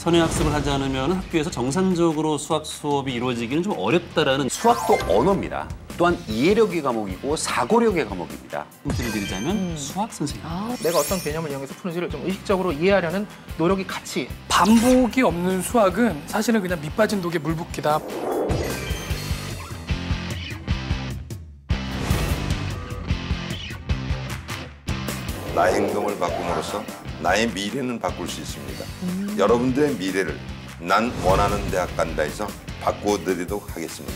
선행학습을 하지 않으면 학교에서 정상적으로 수학 수업이 이루어지기는 좀 어렵다라는 수학도 언어입니다. 또한 이해력의 과목이고 사고력의 과목입니다. 힌트를 드리자면 수학 선생님. 내가 어떤 개념을 이용해서 푸는지를 좀 의식적으로 이해하려는 노력이 같이. 반복이 없는 수학은 사실은 그냥 밑빠진 독에 물 붓기다. 나의 행동을 바꿈으로써 나의 미래는 바꿀 수 있습니다. 여러분들의 미래를 난 원하는 대학 간다에서 바꾸어 드리도록 하겠습니다.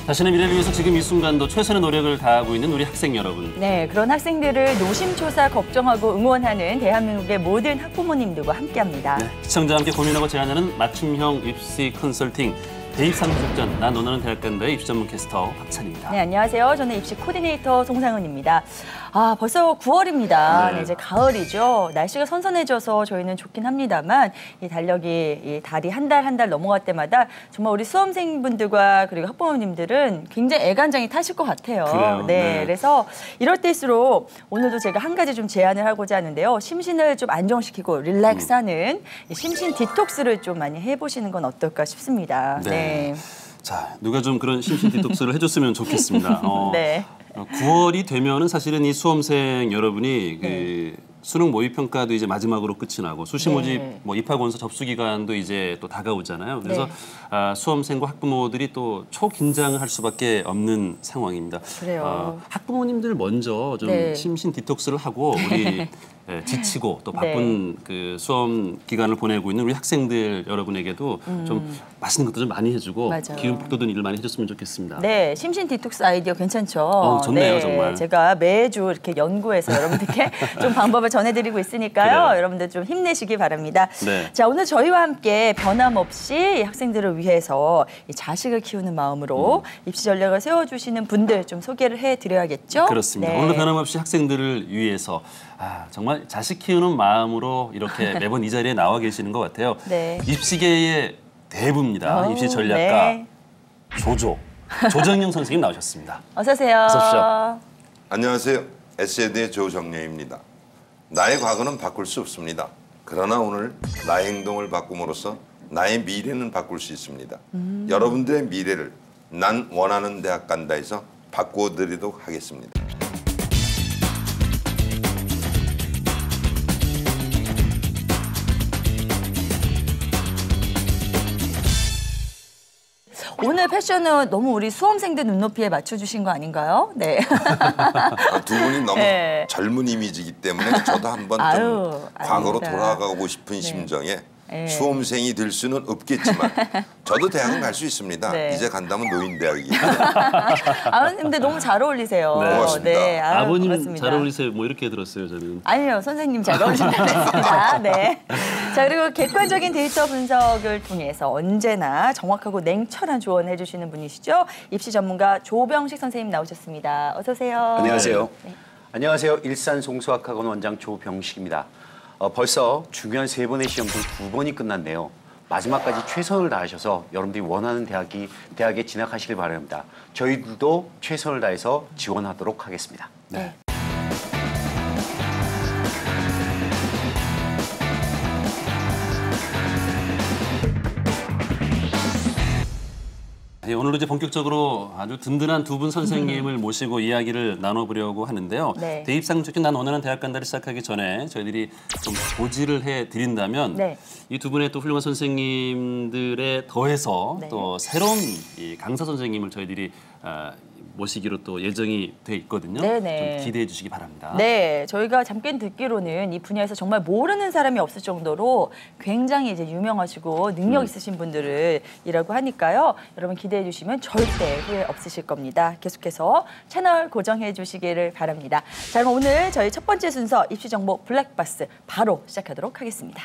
자신의 미래를 위해서 지금 이 순간도 최선의 노력을 다하고 있는 우리 학생 여러분. 네, 그런 학생들을 노심초사 걱정하고 응원하는 대한민국의 모든 학부모님들과 함께합니다. 네, 시청자와 함께 고민하고 제안하는 맞춤형 입시 컨설팅. 대입 3주 전, 난 오늘은 대학 간다의 입시 전문 캐스터 박찬입니다. 네, 안녕하세요. 저는 입시 코디네이터 송상은입니다. 벌써 9월입니다. 네, 이제 가을이죠. 날씨가 선선해져서 저희는 좋긴 합니다만 이 달력이 이 달이 한 달 넘어갈 때마다 정말 우리 수험생분들과 그리고 학부모님들은 굉장히 애간장이 타실 것 같아요. 그래요. 네, 그래서 이럴 때일수록 오늘도 제가 한 가지 좀 제안을 하고자 하는데요. 심신을 좀 안정시키고 릴렉스하는 이 심신 디톡스를 좀 많이 해보시는 건 어떨까 싶습니다. 네. 자, 누가 좀 그런 심신 디톡스를 해줬으면 좋겠습니다. 네. 9월이 되면은 사실은 이 수험생 여러분이 그 수능 모의평가도 이제 마지막으로 끝이 나고 수시 모집 뭐 입학원서 접수 기간도 이제 또 다가오잖아요. 그래서 수험생과 학부모들이 또 초긴장을 할 수밖에 없는 상황입니다. 그래요. 학부모님들 먼저 좀 심신 디톡스를 하고 우리 지치고 또 바쁜 그 수험 기간을 보내고 있는 우리 학생들 여러분에게도 좀 맛있는 것도 좀 많이 해주고 기운 북 돋는 일을 많이 해줬으면 좋겠습니다. 네, 심신 디톡스 아이디어 괜찮죠? 좋네요, 네, 정말. 제가 매주 이렇게 연구해서 여러분들께 좀 방법을 전해드리고 있으니까요. 그래요. 여러분들 좀 힘내시기 바랍니다. 네. 자, 오늘 저희와 함께 변함없이 학생들을 위해서 이 자식을 키우는 마음으로 입시 전략을 세워주시는 분들 좀 소개를 해드려야겠죠? 그렇습니다. 네. 오늘 변함없이 학생들을 위해서 정말 자식 키우는 마음으로 이렇게 매번 이 자리에 나와 계시는 것 같아요. 네. 입시계의 대부입니다. 입시 전략가 조정영 선생님 나오셨습니다. 어서 오세요. 어서 오십시오. 안녕하세요. S세대의 조정래입니다. 나의 과거는 바꿀 수 없습니다. 그러나 오늘 나의 행동을 바꿈으로써 나의 미래는 바꿀 수 있습니다. 여러분들의 미래를 난 원하는 대학 간다에서 바꾸어 드리도록 하겠습니다. 오늘 패션은 너무 우리 수험생들 눈높이에 맞춰주신 거 아닌가요? 네. 두 분이 너무 젊은 이미지이기 때문에 저도 한번 좀 과거로 돌아가고 싶은 심정에 수험생이 될 수는 없겠지만 저도 대학은 갈 수 있습니다. 이제 간다면 노인대학이기 때문에. 근데 너무 잘 어울리세요. 고맙습니다. 네, 아버님 고맙습니다. 잘 어울리세요. 뭐 이렇게 들었어요, 저는. 아니요, 선생님 잘 어울리신다고 했습니다. 네. 자, 그리고 객관적인 데이터 분석을 통해서 언제나 정확하고 냉철한 조언을 해주시는 분이시죠. 입시 전문가 조병식 선생님 나오셨습니다. 어서 오세요. 안녕하세요. 안녕하세요. 일산 송수학학원 원장 조병식입니다. 벌써 중요한 3번의 시험 중 2번이 끝났네요. 마지막까지 최선을 다하셔서 여러분들이 원하는 대학에 진학하시길 바랍니다. 저희들도 최선을 다해서 지원하도록 하겠습니다. 네. 오늘도 이제 본격적으로 아주 든든한 두 분 선생님을 모시고 이야기를 나눠보려고 하는데요. 대입상적인 난 원하는 대학 간다를 시작하기 전에 저희들이 좀 고지를 해드린다면 이 두 분의 또 훌륭한 선생님들에 더해서 또 새로운 이 강사 선생님을 저희들이 모시기로 또 예정이 돼 있거든요. 좀 기대해 주시기 바랍니다. 네, 저희가 잠깐 듣기로는 이 분야에서 정말 모르는 사람이 없을 정도로 굉장히 이제 유명하시고 능력 있으신 분들이라고 하니까요. 여러분 기대해 주시면 절대 후회 없으실 겁니다. 계속해서 채널 고정해 주시기를 바랍니다. 자, 그럼 오늘 저희 첫 번째 순서 입시 정보 블랙박스 바로 시작하도록 하겠습니다.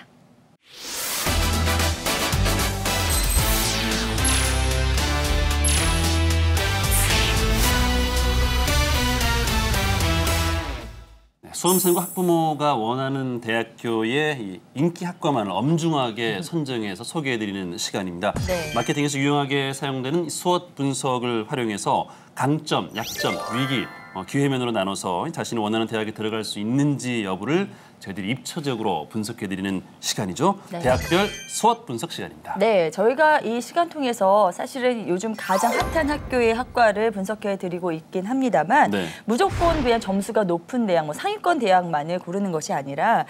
수험생과 학부모가 원하는 대학교의 이 인기 학과만을 엄중하게 선정해서 소개해드리는 시간입니다. 마케팅에서 유용하게 사용되는 SWOT 분석을 활용해서 강점, 약점, 위기, 기회면으로 나눠서 자신이 원하는 대학에 들어갈 수 있는지 여부를 저희들이 입체적으로 분석해드리는 시간이죠. 네. 대학별 수업 분석 시간입니다. 네, 저희가 이 시간 통해서 사실은 요즘 가장 핫한 학교의 학과를 분석해드리고 있긴 합니다만 네. 무조건 그냥 점수가 높은 대학, 뭐 상위권 대학만을 고르는 것이 아니라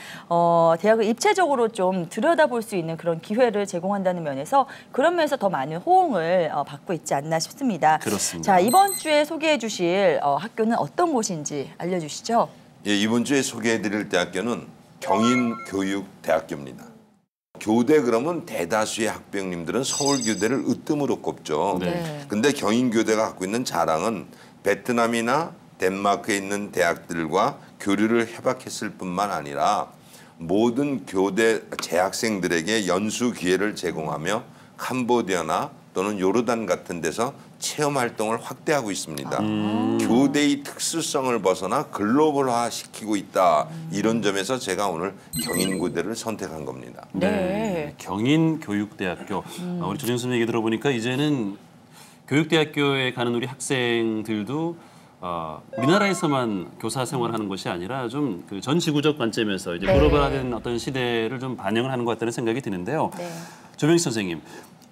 대학을 입체적으로 좀 들여다볼 수 있는 그런 기회를 제공한다는 면에서 그런 면에서 더 많은 호응을 받고 있지 않나 싶습니다. 그렇습니다. 자, 이번 주에 소개해 주실 학교는 어떤 곳인지 알려주시죠. 예, 이번 주에 소개해드릴 대학교는 경인교육대학교입니다. 교대 그러면 대다수의 학부형님들은 서울교대를 으뜸으로 꼽죠. 네. 근데 경인교대가 갖고 있는 자랑은 베트남이나 덴마크에 있는 대학들과 교류를 협약했을 뿐만 아니라 모든 교대 재학생들에게 연수 기회를 제공하며 캄보디아나 또는 요르단 같은 데서 체험 활동을 확대하고 있습니다. 교대의 특수성을 벗어나 글로벌화 시키고 있다. 이런 점에서 제가 오늘 경인고대를 선택한 겁니다. 네. 경인교육대학교. 우리 조정 선생님 얘기 들어보니까 이제는 교육대학교에 가는 우리 학생들도 우리나라에서만 교사 생활하는 것이 아니라 좀 그 전 지구적 관점에서 이제 네. 글로벌화된 어떤 시대를 좀 반영을 하는 것 같다는 생각이 드는데요. 네. 조병식 선생님.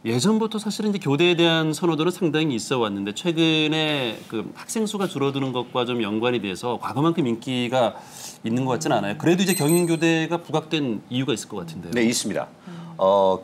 예전부터 사실은 이제 교대에 대한 선호도는 상당히 있어 왔는데 최근에 그 학생 수가 줄어드는 것과 좀 연관이 돼서 과거만큼 인기가 있는 것 같지는 않아요. 그래도 이제 경인교대가 부각된 이유가 있을 것 같은데요. 네, 있습니다.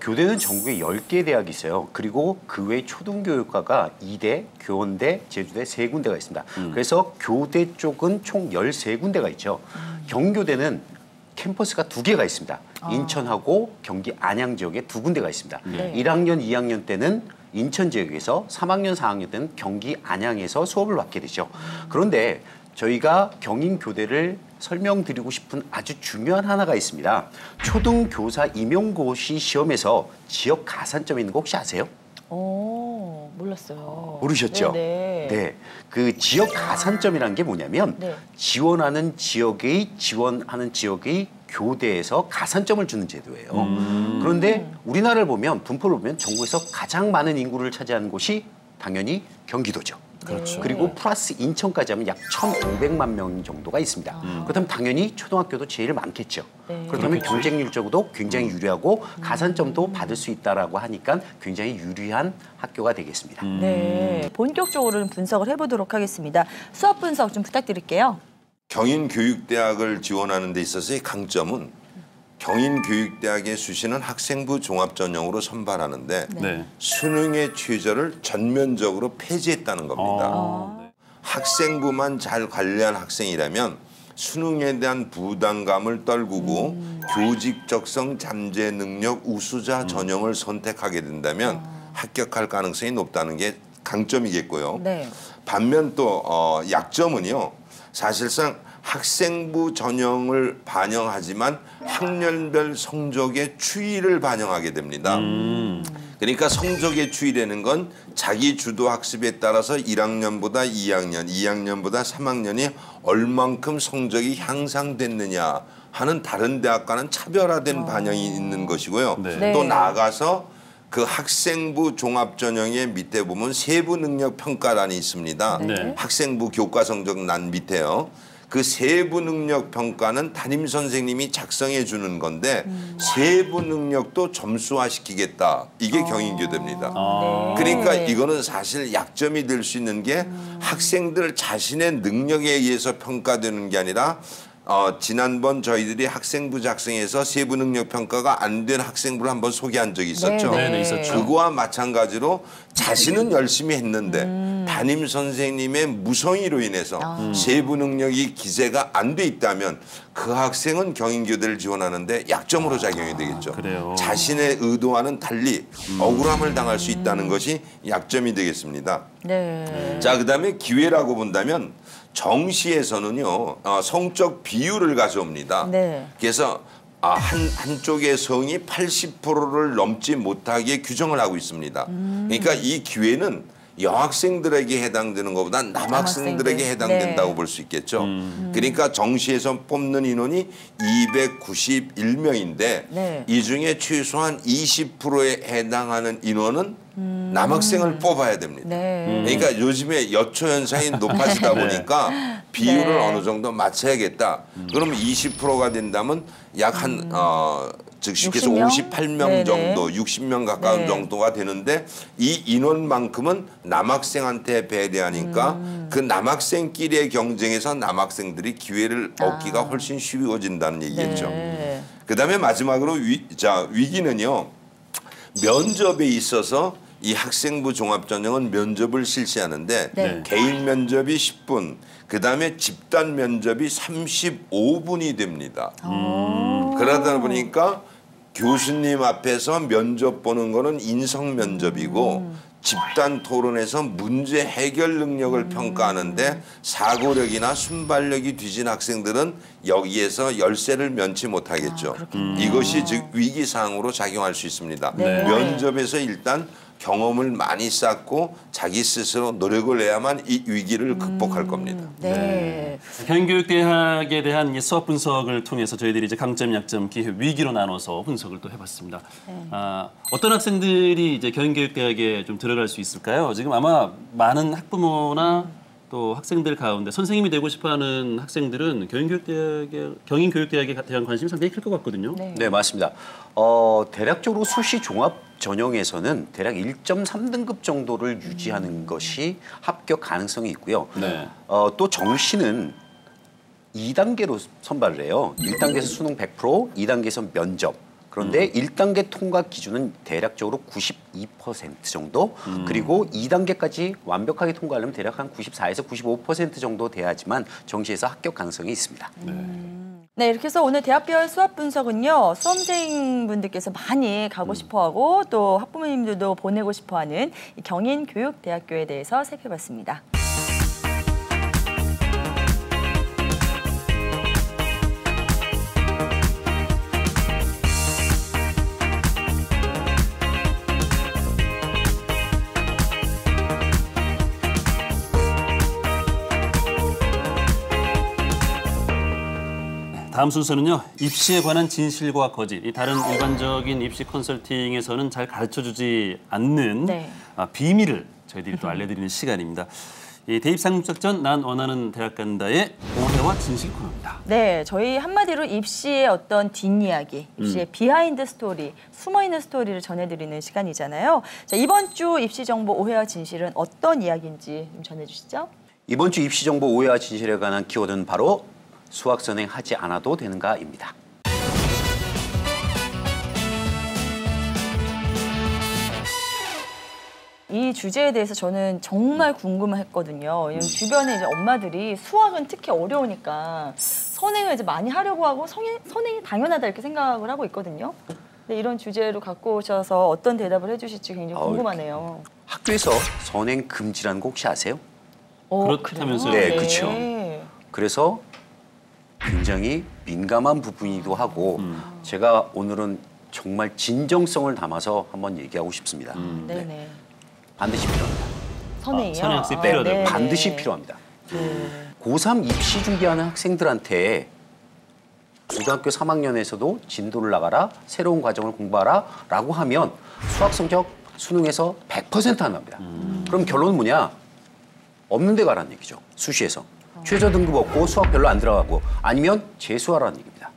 교대는 전국에 10개 대학이 있어요. 그리고 그 외 초등교육과가 2대, 교원대, 제주대 3군데가 있습니다. 그래서 교대 쪽은 총 13군데가 있죠. 경교대는 캠퍼스가 2개가 있습니다. 인천하고 경기 안양 지역에 2군데가 있습니다. 네. 1학년, 2학년 때는 인천 지역에서 3학년, 4학년 때는 경기 안양에서 수업을 받게 되죠. 그런데 저희가 경인교대를 설명드리고 싶은 아주 중요한 하나가 있습니다. 초등교사 임용고시 시험에서 지역 가산점이 있는 거 혹시 아세요? 몰랐어요. 모르셨죠? 네네. 네. 그 지역 가산점이라는 게 뭐냐면 네. 지원하는 지역의 교대에서 가산점을 주는 제도예요. 그런데 우리나라를 보면 분포를 보면 전국에서 가장 많은 인구를 차지하는 곳이 당연히 경기도죠. 그렇죠. 그리고 플러스 인천까지 하면 약 1,500만 명 정도가 있습니다. 그렇다면 당연히 초등학교도 제일 많겠죠. 네. 그렇다면 경쟁률적으로도 굉장히 유리하고 가산점도 받을 수 있다라고 하니까 굉장히 유리한 학교가 되겠습니다. 네. 본격적으로 분석을 해보도록 하겠습니다. 수업 분석 좀 부탁드릴게요. 경인교육대학을 지원하는 데 있어서의 강점은 경인교육대학의 수시는 학생부 종합전형으로 선발하는데 네. 수능의 최저를 전면적으로 폐지했다는 겁니다. 네. 학생부만 잘 관리한 학생이라면 수능에 대한 부담감을 떨구고 교직적성 잠재 능력 우수자 전형을 선택하게 된다면 합격할 가능성이 높다는 게 강점이겠고요. 네. 반면 또 약점은요. 사실상 학생부 전형을 반영하지만 학년별 성적의 추이를 반영하게 됩니다. 그러니까 성적의 추이라는 건 자기 주도 학습에 따라서 1학년보다 2학년, 2학년보다 3학년이 얼만큼 성적이 향상됐느냐 하는 다른 대학과는 차별화된 반영이 있는 것이고요. 네. 또 네. 나아가서 그 학생부 종합전형의 밑에 보면 세부 능력 평가란이 있습니다. 네. 학생부 교과 성적 란 밑에요. 그 세부 능력 평가는 담임 선생님이 작성해 주는 건데 세부 능력도 점수화 시키겠다. 이게 경인교대입니다. 네. 그러니까 이거는 사실 약점이 될 수 있는 게 학생들 자신의 능력에 의해서 평가되는 게 아니라 지난번 저희들이 학생부 작성에서 세부 능력 평가가 안 된 학생부를 한번 소개한 적이 있었죠. 네, 네, 있었죠. 그거와 마찬가지로 자신은 열심히 했는데 담임 선생님의 무성의로 인해서 세부 능력이 기재가 안 돼 있다면 그 학생은 경인교대를 지원하는데 약점으로 작용이 되겠죠. 그래요. 자신의 의도와는 달리 억울함을 당할 수 있다는 것이 약점이 되겠습니다. 네. 자, 그다음에 기회라고 본다면 정시에서는요 성적 비율을 가져옵니다. 네. 그래서 한쪽의 성이 80%를 넘지 못하게 규정을 하고 있습니다. 그러니까 이 기회는 여학생들에게 해당되는 것보다 남학생들에게 남학생들. 해당된다고 네. 볼 수 있겠죠. 그러니까 정시에서 뽑는 인원이 291명인데 네. 이 중에 최소한 20%에 해당하는 인원은 남학생을 뽑아야 됩니다. 네. 그러니까 요즘에 여초 현상이 높아지다 보니까 비율을 네. 어느 정도 맞춰야겠다. 그러면 20%가 된다면 약 한 즉 쉽게 해서 60명? 58명 네네. 정도, 60명 가까운 네. 정도가 되는데 이 인원만큼은 남학생한테 배려하니까 그 남학생끼리의 경쟁에서 남학생들이 기회를 얻기가 훨씬 쉬워진다는 얘기겠죠. 네. 그다음에 마지막으로 위기는요. 면접에 있어서 이 학생부 종합전형은 면접을 실시하는데 네. 개인 면접이 10분, 그다음에 집단 면접이 35분이 됩니다. 그러다 보니까 교수님 앞에서 면접 보는 거는 인성 면접이고 집단 토론에서 문제 해결 능력을 평가하는데 사고력이나 순발력이 뒤진 학생들은 여기에서 열세를 면치 못하겠죠. 이것이 즉 위기상으로 작용할 수 있습니다. 네. 면접에서 일단 경험을 많이 쌓고 자기 스스로 노력을 해야만 이 위기를 극복할 겁니다. 네. 경인교육대학에 대한 이 수업 분석을 통해서 저희들이 이제 강점, 약점, 기회, 위기로 나눠서 분석을 또 해봤습니다. 어떤 학생들이 이제 경인교육대학에 좀 들어갈 수 있을까요? 지금 아마 많은 학부모나 또 학생들 가운데 선생님이 되고 싶어하는 학생들은 경인교육대학에 대한 관심이 상당히 클 것 같거든요. 네, 맞습니다. 대략적으로 수시 종합 전형에서는 대략 1.3등급 정도를 유지하는 것이 합격 가능성이 있고요. 네. 또 정시는 2단계로 선발을 해요. 1단계에서 수능 100%, 2단계에서 면접. 그런데 1단계 통과 기준은 대략적으로 92% 정도, 그리고 2단계까지 완벽하게 통과하려면 대략 한 94에서 95% 정도 돼야지만 정시에서 합격 가능성이 있습니다. 네, 이렇게 해서 오늘 대학별 수학 분석은요, 수험생분들께서 많이 가고 싶어하고 또 학부모님들도 보내고 싶어하는 이 경인교육대학교에 대해서 살펴봤습니다. 다음 순서는요. 입시에 관한 진실과 거짓. 이 다른 일반적인 입시 컨설팅에서는 잘 가르쳐주지 않는 네. 비밀을 저희들이 또 알려드리는 시간입니다. 이 대입 상륙작 전 난 원하는 대학 간다의 오해와 진실 코너입니다. 네, 저희 한마디로 입시의 어떤 뒷이야기, 입시의 비하인드 스토리, 숨어있는 스토리를 전해드리는 시간이잖아요. 자, 이번 주 입시 정보 오해와 진실은 어떤 이야기인지 좀 전해주시죠. 이번 주 입시 정보 오해와 진실에 관한 키워드는 바로 수학 선행 하지 않아도 되는가입니다. 이 주제에 대해서 저는 정말 궁금했거든요. 주변에 이제 엄마들이 수학은 특히 어려우니까 선행을 이제 많이 하려고 하고 선행이 당연하다 이렇게 생각을 하고 있거든요. 근데 이런 주제로 갖고 오셔서 어떤 대답을 해주실지 굉장히 궁금하네요. 학교에서 선행 금지라는 거 혹시 아세요? 그렇다면서요? 그래요? 네, 그렇죠. 그래서 굉장히 민감한 부분이기도 하고 제가 오늘은 정말 진정성을 담아서 한번 얘기하고 싶습니다. 네네. 반드시 필요합니다. 선행이요? 선행 학습이 네, 필요하다고. 반드시 필요합니다. 고3 입시 준비하는 학생들한테 고등학교 3학년에서도 진도를 나가라, 새로운 과정을 공부하라 라고 하면 수학 성적 수능에서 100% 안 납니다. 그럼 결론은 뭐냐? 없는 데 가라는 얘기죠. 수시에서. 최저 등급 없고 수학 별로 안 들어가고 아니면 재수하라는 얘기입니다.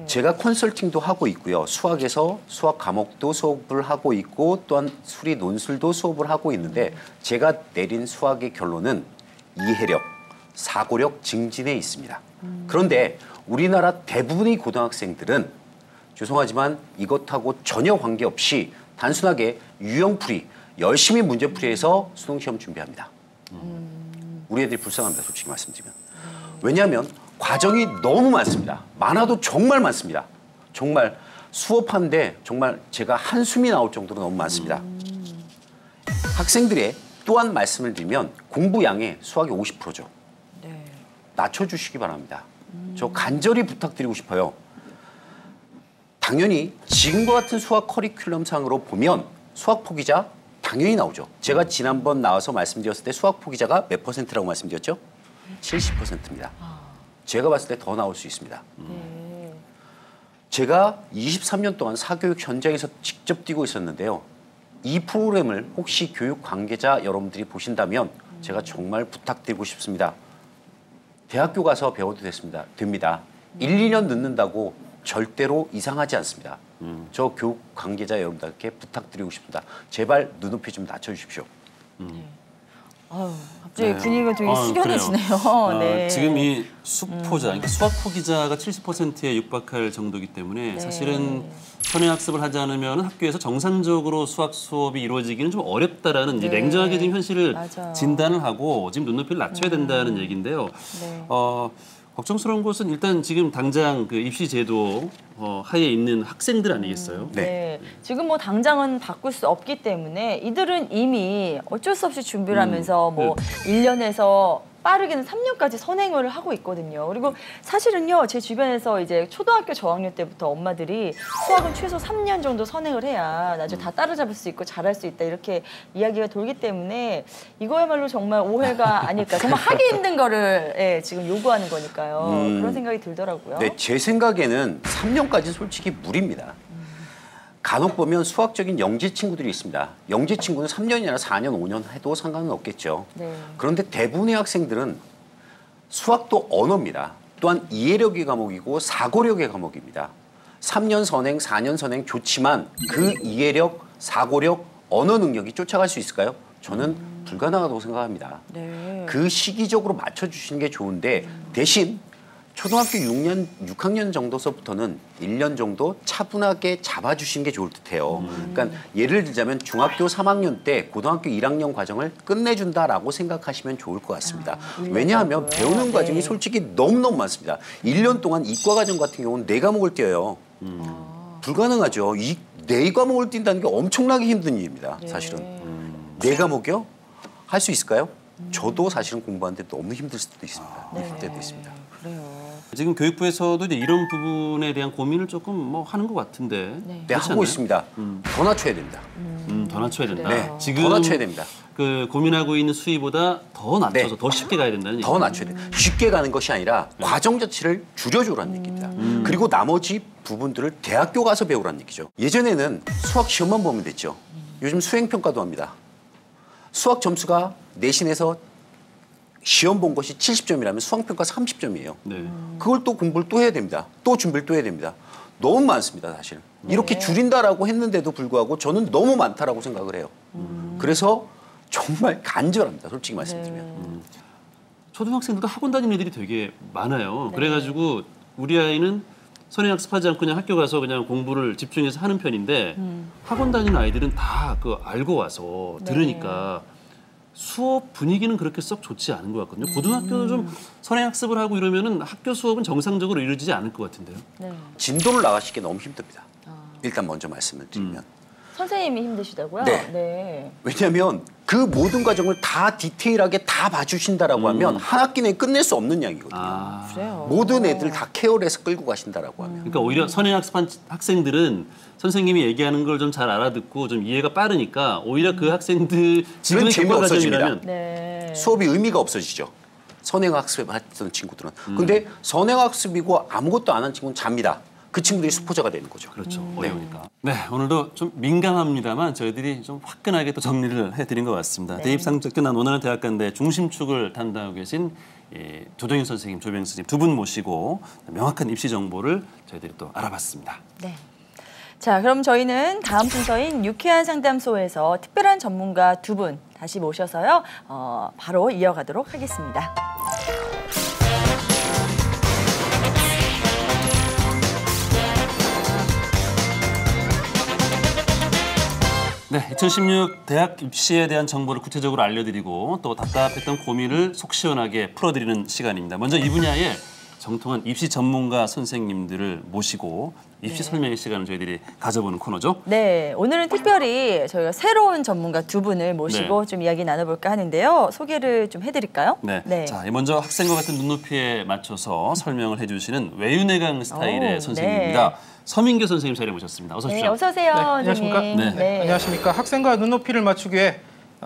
제가 컨설팅도 하고 있고요. 수학에서 수학 과목도 수업을 하고 있고 또한 수리 논술도 수업을 하고 있는데 제가 내린 수학의 결론은 이해력, 사고력 증진에 있습니다. 그런데 우리나라 대부분의 고등학생들은 죄송하지만 이것하고 전혀 관계없이 단순하게 유형풀이, 열심히 문제풀이해서 수능시험 준비합니다. 우리 애들이 불쌍합니다. 솔직히 말씀드리면. 왜냐하면 과정이 너무 많습니다. 많아도 정말 많습니다. 정말 수업하는데 정말 제가 한숨이 나올 정도로 너무 많습니다. 학생들의 또한 말씀을 드리면 공부량의 수학이 50%죠. 네. 낮춰주시기 바랍니다. 저 간절히 부탁드리고 싶어요. 당연히 지금과 같은 수학 커리큘럼상으로 보면 수학 포기자 당연히 나오죠. 제가 지난번 나와서 말씀드렸을 때 수학 포기자가 몇 %라고 말씀드렸죠? 70%입니다. 제가 봤을 때 더 나올 수 있습니다. 제가 23년 동안 사교육 현장에서 직접 뛰고 있었는데요. 이 프로그램을 혹시 교육 관계자 여러분들이 보신다면 제가 정말 부탁드리고 싶습니다. 대학교 가서 배워도 됩니다. 1, 2년 늦는다고 절대로 이상하지 않습니다. 저 교육 관계자 여러분들께 부탁드리고 싶습니다. 제발 눈높이 좀 낮춰주십시오. 아유, 갑자기 분위기가 되게 숙연해지네요. 네. 지금 이 수포자, 그러니까 수학 포기자가 70%에 육박할 정도이기 때문에 사실은 선행학습을 하지 않으면 학교에서 정상적으로 수학 수업이 이루어지기는 좀 어렵다라는 이제 냉정하게 지금 현실을 진단을 하고 지금 눈높이를 낮춰야 된다는 얘기인데요. 걱정스러운 것은 일단 지금 당장 그 입시 제도 하에 있는 학생들 아니겠어요? 네. 지금 뭐 당장은 바꿀 수 없기 때문에 이들은 이미 어쩔 수 없이 준비를 하면서 뭐 1년에서 빠르게는 3년까지 선행을 하고 있거든요. 그리고 사실은요, 제 주변에서 이제 초등학교 저학년 때부터 엄마들이 수학은 최소 3년 정도 선행을 해야 나중에 다 따라잡을 수 있고 잘할 수 있다 이렇게 이야기가 돌기 때문에 이거야말로 정말 오해가 아닐까. 정말 하기 힘든 거를 지금 요구하는 거니까요. 그런 생각이 들더라고요. 네, 제 생각에는 3년까지는 솔직히 무리입니다. 간혹 보면 수학적인 영재 친구들이 있습니다. 영재 친구는 3년이나 4년, 5년 해도 상관은 없겠죠. 그런데 대부분의 학생들은 수학도 언어입니다. 또한 이해력의 과목이고 사고력의 과목입니다. 3년 선행, 4년 선행 좋지만 그 이해력, 사고력, 언어 능력이 쫓아갈 수 있을까요? 저는 불가능하다고 생각합니다. 그 시기적으로 맞춰주시는 게 좋은데 대신 초등학교 6학년 정도서부터는 1년 정도 차분하게 잡아주시는 게 좋을 듯해요. 그러니까 예를 들자면 중학교 3학년 때 고등학교 1학년 과정을 끝내준다라고 생각하시면 좋을 것 같습니다. 왜냐하면 배우는 과정이 솔직히 너무너무 많습니다. 1년 동안 이과 과정 같은 경우는 4과목을 띄어요. 불가능하죠. 이 4과목을 띈다는 게 엄청나게 힘든 일입니다. 사실은. 4과목이요? 할 수 있을까요? 저도 사실은 공부하는데 너무 힘들 수도 있습니다. 힘들 때도 있습니다. 그래요. 지금 교육부에서도 이제 이런 부분에 대한 고민을 조금 뭐 하는 것 같은데. 네, 하고 있습니다. 더 낮춰야 됩니다. 더 낮춰야 된다. 네, 지금 더 낮춰야 됩니다. 그 고민하고 있는 수위보다 더 낮춰서 더 쉽게 가야 된다는 얘기죠. 더 낮춰야 돼요. 쉽게 가는 것이 아니라 과정 자체를 줄여주라는 얘기입니다. 그리고 나머지 부분들을 대학교 가서 배우라는 얘기죠. 예전에는 수학 시험만 보면 됐죠. 요즘 수행평가도 합니다. 수학 점수가 내신에서 시험 본 것이 70점이라면 수학평가 30점이에요. 그걸 또 공부를 또 해야 됩니다. 또 준비를 또 해야 됩니다. 너무 많습니다, 사실. 이렇게 줄인다라고 했는데도 불구하고 저는 너무 많다라고 생각을 해요. 그래서 정말 간절합니다, 솔직히 말씀드리면. 초등학생들도 학원 다니는 애들이 되게 많아요. 그래가지고 우리 아이는 선행학습하지 않고 그냥 학교 가서 그냥 공부를 집중해서 하는 편인데 학원 다니는 아이들은 다 그 알고 와서 들으니까 수업 분위기는 그렇게 썩 좋지 않은 것 같거든요. 고등학교도 좀 선행학습을 하고 이러면은 학교 수업은 정상적으로 이루어지지 않을 것 같은데요. 진도를 나가시기 너무 힘듭니다. 일단 먼저 말씀을 드리면. 선생님이 힘드시다고요? 네. 왜냐하면 그 모든 과정을 다 디테일하게 다 봐주신다라고 하면 한 학기 내에 끝낼 수 없는 양이거든요. 그래요. 모든 애들 다 케어를 해서 끌고 가신다라고 하면. 그러니까 오히려 선행학습한 학생들은 선생님이 얘기하는 걸 좀 잘 알아듣고 좀 이해가 빠르니까 오히려 그 학생들 지금의 재미가 교과 없어집니다. 과정이라면 수업이 의미가 없어지죠. 선행학습을 했던 친구들은. 근데 선행학습이고 아무것도 안 한 친구는 잡니다. 그 친구들이 수포자가 되는 거죠. 그렇죠. 어려우니까. 네, 오늘도 좀 민감합니다만 저희들이 좀 화끈하게 또 정리를 해드린 것 같습니다. 대입상적 끝난 원하는 대학간대 중심축을 담당하고 계신 조정인 선생님, 조병 선생님 두 분 모시고 명확한 입시 정보를 저희들이 또 알아봤습니다. 네. 자, 그럼 저희는 다음 순서인 유쾌한 상담소에서 특별한 전문가 두 분 다시 모셔서요. 바로 이어가도록 하겠습니다. 네, 2016 대학 입시에 대한 정보를 구체적으로 알려드리고 또 답답했던 고민을 속 시원하게 풀어드리는 시간입니다. 먼저 이 분야의 정통한 입시 전문가 선생님들을 모시고 입시 설명의 시간을 저희들이 가져보는 코너죠. 네, 오늘은 특별히 저희가 새로운 전문가 두 분을 모시고 좀 이야기 나눠볼까 하는데요. 소개를 좀 해드릴까요? 네. 자, 먼저 학생과 같은 눈높이에 맞춰서 설명을 해주시는 외유내강 스타일의 선생님입니다. 서민교 선생님 자리에 모셨습니다. 어서 오십시오. 네, 어서 오세요. 안녕하십니까? 네. 안녕하십니까? 학생과 눈높이를 맞추기 위해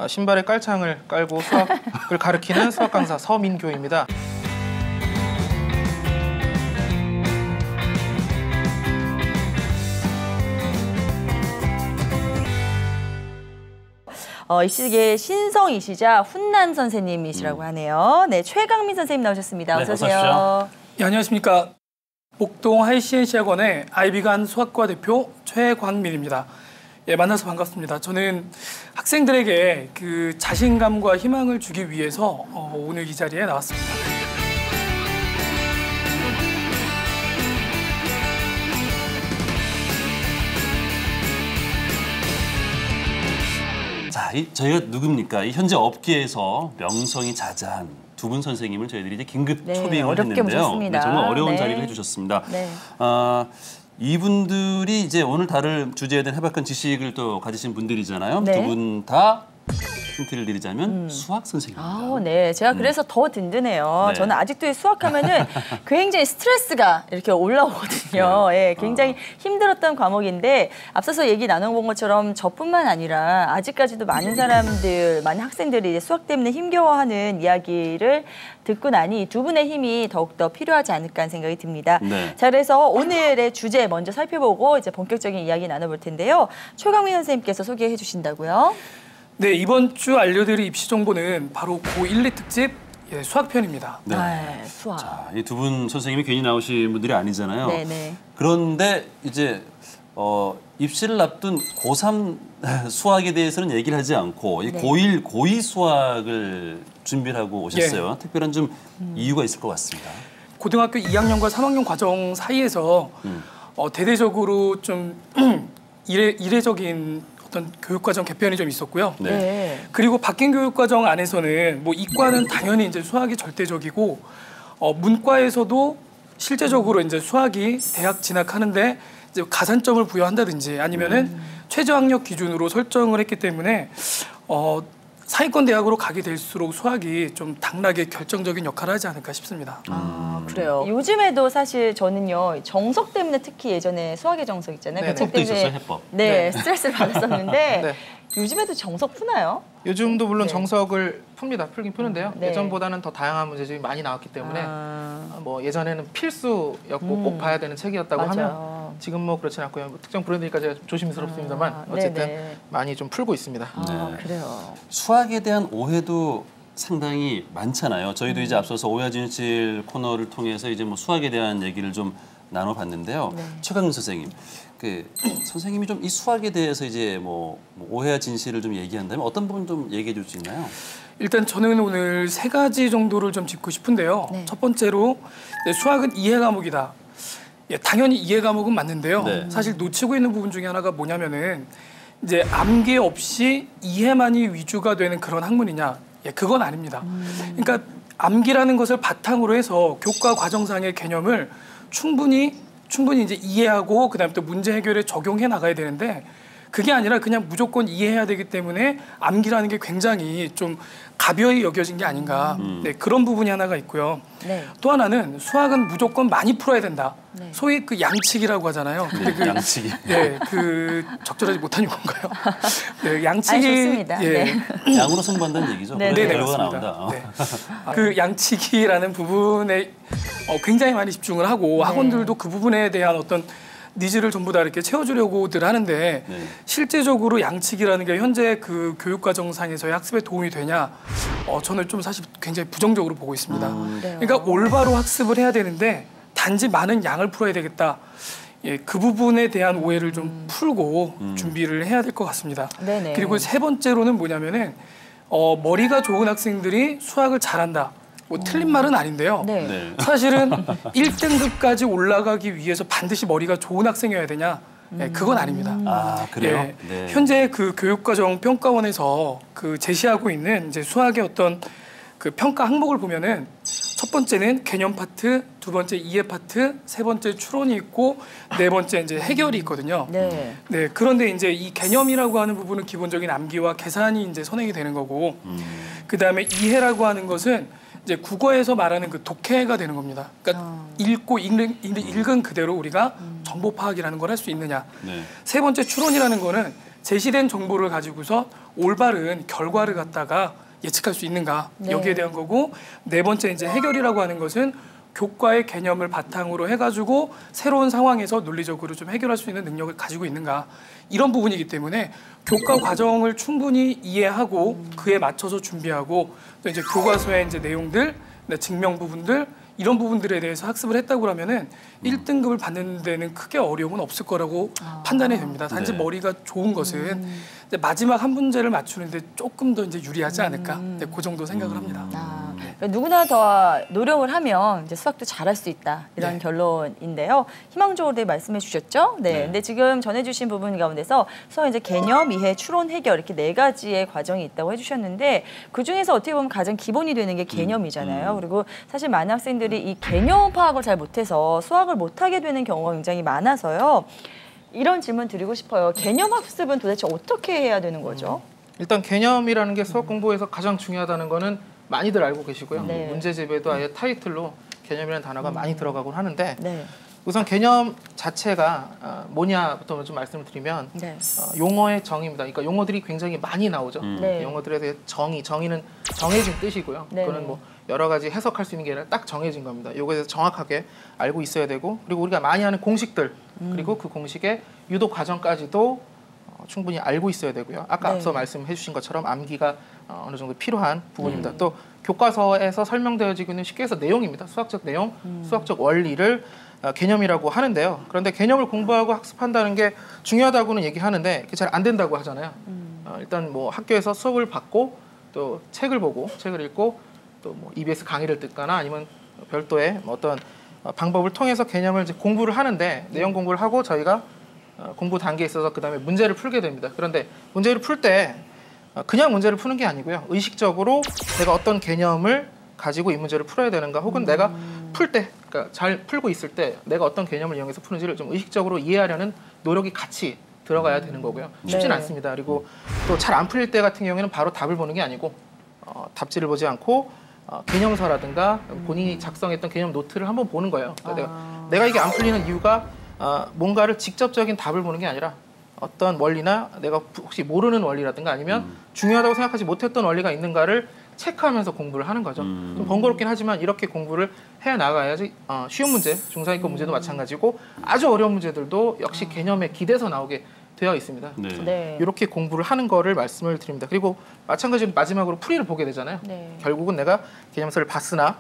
신발에 깔창을 깔고 수학을 가르치는 수학 강사 서민교입니다. 입시계 신성이시자 훈남 선생님이시라고 하네요. 네, 최강민 선생님 나오셨습니다. 네, 어서 어서 오세요. 예, 안녕하십니까. 목동 하이시엔시학원의 아이비관 수학과 대표 최광민입니다. 예, 만나서 반갑습니다. 저는 학생들에게 그 자신감과 희망을 주기 위해서 오늘 이 자리에 나왔습니다. 자, 저희가 누굽니까? 이 현재 업계에서 명성이 자자한 두 분 선생님을 저희들이 이제 긴급 네, 초빙을 어렵게 했는데요. 모셨습니다. 정말 어려운 네. 자리를 해주셨습니다. 네. 이분들이 이제 오늘 다룰 주제에 대한 해박한 지식을 또 가지신 분들이잖아요. 네. 두 분 다 힌트를 드리자면 수학 선생님입니다. 네. 제가 그래서 더 든든해요. 네. 저는 아직도 이 수학하면은 굉장히 스트레스가 이렇게 올라오거든요. 예, 굉장히 힘들었던 과목인데 앞서서 얘기 나눠본 것처럼 저뿐만 아니라 아직까지도 많은 사람들, 많은 학생들이 이제 수학 때문에 힘겨워하는 이야기를 듣고 나니 두 분의 힘이 더욱더 필요하지 않을까 하는 생각이 듭니다. 네. 자, 그래서 오늘의 주제 먼저 살펴보고 이제 본격적인 이야기 나눠볼 텐데요. 최강민 선생님께서 소개해 주신다고요? 네, 이번 주 알려드릴 입시 정보는 바로 고1, 2 특집 수학편입니다. 네. 네, 수학. 이 두 분 선생님이 괜히 나오신 분들이 아니잖아요. 네네. 그런데 이제 입시를 앞둔 고3 수학에 대해서는 얘기를 하지 않고 이 네. 고1, 고2 수학을 준비를 하고 오셨어요. 특별한 좀 이유가 있을 것 같습니다. 고등학교 2학년과 3학년 과정 사이에서 대대적으로 좀 이례적인 어떤 교육과정 개편이 좀 있었고요. 네. 네. 그리고 바뀐 교육과정 안에서는 뭐 이과는 당연히 이제 수학이 절대적이고 문과에서도 실제적으로 이제 수학이 대학 진학하는데 이제 가산점을 부여한다든지 아니면은 최저학력 기준으로 설정을 했기 때문에 상위권 대학으로 가게 될수록 수학이 좀 당락에 결정적인 역할을 하지 않을까 싶습니다. 아, 그래요. 요즘에도 사실 저는요, 정석 때문에 특히 예전에 수학의 정석 있잖아요. 네네. 그 책 해법도 있었어요, 때문에 해법. 네, 스트레스를 받았었는데 네. 요즘에도 정석 푸나요? 요즘도 물론 네. 정석을 풉니다. 풀긴 푸는데요. 네. 예전보다는 더 다양한 문제집이 많이 나왔기 때문에 뭐 예전에는 필수였고 꼭 봐야 되는 책이었다고 맞아요. 하면 지금 뭐 그렇진 않고요. 뭐 특정 브랜드니까 제가 좀 조심스럽습니다만 어쨌든 네네. 많이 좀 풀고 있습니다. 아, 그래요. 수학에 대한 오해도 상당히 많잖아요. 저희도 이제 앞서서 오해진실 코너를 통해서 이제 뭐 수학에 대한 얘기를 좀 나눠봤는데요. 네. 최강민 선생님, 선생님이 좀 이 수학에 대해서 이제 뭐 오해와 진실을 좀 얘기한다면 어떤 부분 좀 얘기해 줄 수 있나요? 일단 저는 오늘 3가지 정도를 좀 짚고 싶은데요. 네. 첫 번째로 수학은 이해 과목이다. 당연히 이해 과목은 맞는데요. 네. 사실 놓치고 있는 부분 중에 하나가 뭐냐면은 이제 암기 없이 이해만이 위주가 되는 그런 학문이냐? 그건 아닙니다. 그러니까 암기라는 것을 바탕으로 해서 교과 과정상의 개념을 충분히 이제 이해하고 그다음에 또 문제 해결에 적용해 나가야 되는데 그게 아니라 그냥 무조건 이해해야 되기 때문에 암기라는 게 굉장히 좀 가벼이 여겨진 게 아닌가. 네, 그런 부분이 하나가 있고요. 네. 또 하나는 수학은 무조건 많이 풀어야 된다. 네. 소위 그 양치기라고 하잖아요. 근데 그 양치기. 네, 그 적절하지 못한 용어인가요? 네, 양치기. 아니, 좋습니다. 예. 네. 양으로 승부한다는 얘기죠. 네, 그런 네, 결과가 맞습니다. 나온다. 네. 그 양치기라는 부분에 굉장히 많이 집중을 하고 학원들도 그 부분에 대한 어떤 니즈를 전부 다 이렇게 채워주려고들 하는데 네. 실제적으로 양치기라는 게 현재 그 교육과정상에서의 학습에 도움이 되냐? 저는 좀 사실 굉장히 부정적으로 보고 있습니다. 그래요? 그러니까 올바로 학습을 해야 되는데 단지 많은 양을 풀어야 되겠다. 그 부분에 대한 오해를 좀 풀고 준비를 해야 될 것 같습니다. 네네. 그리고 3번째로는 뭐냐면은 머리가 좋은 학생들이 수학을 잘한다. 뭐 틀린 말은 아닌데요. 네. 네. 사실은 1등급까지 올라가기 위해서 반드시 머리가 좋은 학생이어야 되냐? 그건 아닙니다. 아, 그래요? 예, 네. 현재 그 교육과정 평가원에서 그 제시하고 있는 이제 수학의 어떤 그 평가 항목을 보면은 첫 번째는 개념 파트, 두 번째 이해 파트, 세 번째 추론이 있고 네 번째 이제 해결이 있거든요. 네. 네, 그런데 이제 이 개념이라고 하는 부분은 기본적인 암기와 계산이 이제 선행이 되는 거고, 그 다음에 이해라고 하는 것은 이제 국어에서 말하는 그 독해가 되는 겁니다. 그러니까 읽고 읽은 그대로 우리가 정보 파악이라는 걸 할 수 있느냐. 네. 세 번째 추론이라는 거는 제시된 정보를 가지고서 올바른 결과를 갖다가 예측할 수 있는가 네. 여기에 대한 거고 네 번째 이제 해결이라고 하는 것은 교과의 개념을 바탕으로 해가지고 새로운 상황에서 논리적으로 좀 해결할 수 있는 능력을 가지고 있는가 이런 부분이기 때문에 교과 과정을 충분히 이해하고 그에 맞춰서 준비하고 또 이제 교과서의 이제 내용들, 증명 부분들 이런 부분들에 대해서 학습을 했다고 그러면은 1등급을 받는 데는 크게 어려움은 없을 거라고 판단이 됩니다. 단지 네. 머리가 좋은 것은 이제 마지막 한 문제를 맞추는데 조금 더 이제 유리하지 않을까. 네, 그 정도 생각을 합니다. 그러니까 누구나 더 노력을 하면 이제 수학도 잘할 수 있다 이런 네. 결론인데요. 희망적으로 말씀해 주셨죠. 네. 네. 근데 지금 전해주신 부분 가운데서 수학 이제 개념, 이해, 추론, 해결 이렇게 4가지의 과정이 있다고 해주셨는데 그 중에서 어떻게 보면 가장 기본이 되는 게 개념이잖아요. 그리고 사실 많은 학생들이 이 개념 파악을 잘 못해서 수학을 못하게 되는 경우가 굉장히 많아서요. 이런 질문 드리고 싶어요. 개념 학습은 도대체 어떻게 해야 되는 거죠? 일단 개념이라는 게 수학 공부에서 가장 중요하다는 거는 많이들 알고 계시고요. 네. 문제집에도 아예 타이틀로 개념이라는 단어가 많이 들어가곤 하는데 네. 우선 개념 자체가 뭐냐부터 좀 말씀을 드리면 네. 용어의 정의입니다. 그러니까 용어들이 굉장히 많이 나오죠. 네. 용어들에 대해 정의는 정해진 뜻이고요. 네. 그거는 뭐 여러 가지 해석할 수 있는 게 아니라 딱 정해진 겁니다. 이거에 대해서 정확하게 알고 있어야 되고 그리고 우리가 많이 하는 공식들 그리고 그 공식의 유도 과정까지도 충분히 알고 있어야 되고요. 아까 네. 앞서 말씀해 주신 것처럼 암기가 어느 정도 필요한 부분입니다. 또 교과서에서 설명되어지고 있는 쉽게 해서 내용입니다. 수학적 내용, 수학적 원리를 개념이라고 하는데요. 그런데 개념을 공부하고 학습한다는 게 중요하다고는 얘기하는데 그게 잘 안 된다고 하잖아요. 일단 뭐 학교에서 수업을 받고 또 책을 보고 책을 읽고 또 뭐 EBS 강의를 듣거나 아니면 별도의 뭐 어떤 방법을 통해서 개념을 이제 공부를 하는데 내용 공부를 하고 저희가 공부 단계에 있어서 그다음에 문제를 풀게 됩니다. 그런데 문제를 풀 때 그냥 문제를 푸는 게 아니고요. 의식적으로 내가 어떤 개념을 가지고 이 문제를 풀어야 되는가 혹은 내가 풀 때, 그러니까 잘 풀고 있을 때 내가 어떤 개념을 이용해서 푸는지를 좀 의식적으로 이해하려는 노력이 같이 들어가야 되는 거고요. 쉽진 네. 않습니다. 그리고 또 잘 안 풀릴 때 같은 경우에는 바로 답을 보는 게 아니고 답지를 보지 않고 개념서라든가 본인이 작성했던 개념 노트를 한번 보는 거예요. 그러니까 내가 이게 안 풀리는 이유가 뭔가를 직접적인 답을 보는 게 아니라 어떤 원리나 내가 혹시 모르는 원리라든가 아니면 중요하다고 생각하지 못했던 원리가 있는가를 체크하면서 공부를 하는 거죠. 좀 번거롭긴 하지만 이렇게 공부를 해 나가야지 쉬운 문제, 중상위권 문제도 마찬가지고 아주 어려운 문제들도 역시 개념에 기대서 나오게 되어 있습니다. 네. 네. 이렇게 공부를 하는 거를 말씀을 드립니다. 그리고 마찬가지로 마지막으로 풀이를 보게 되잖아요. 네. 결국은 내가 개념서를 봤으나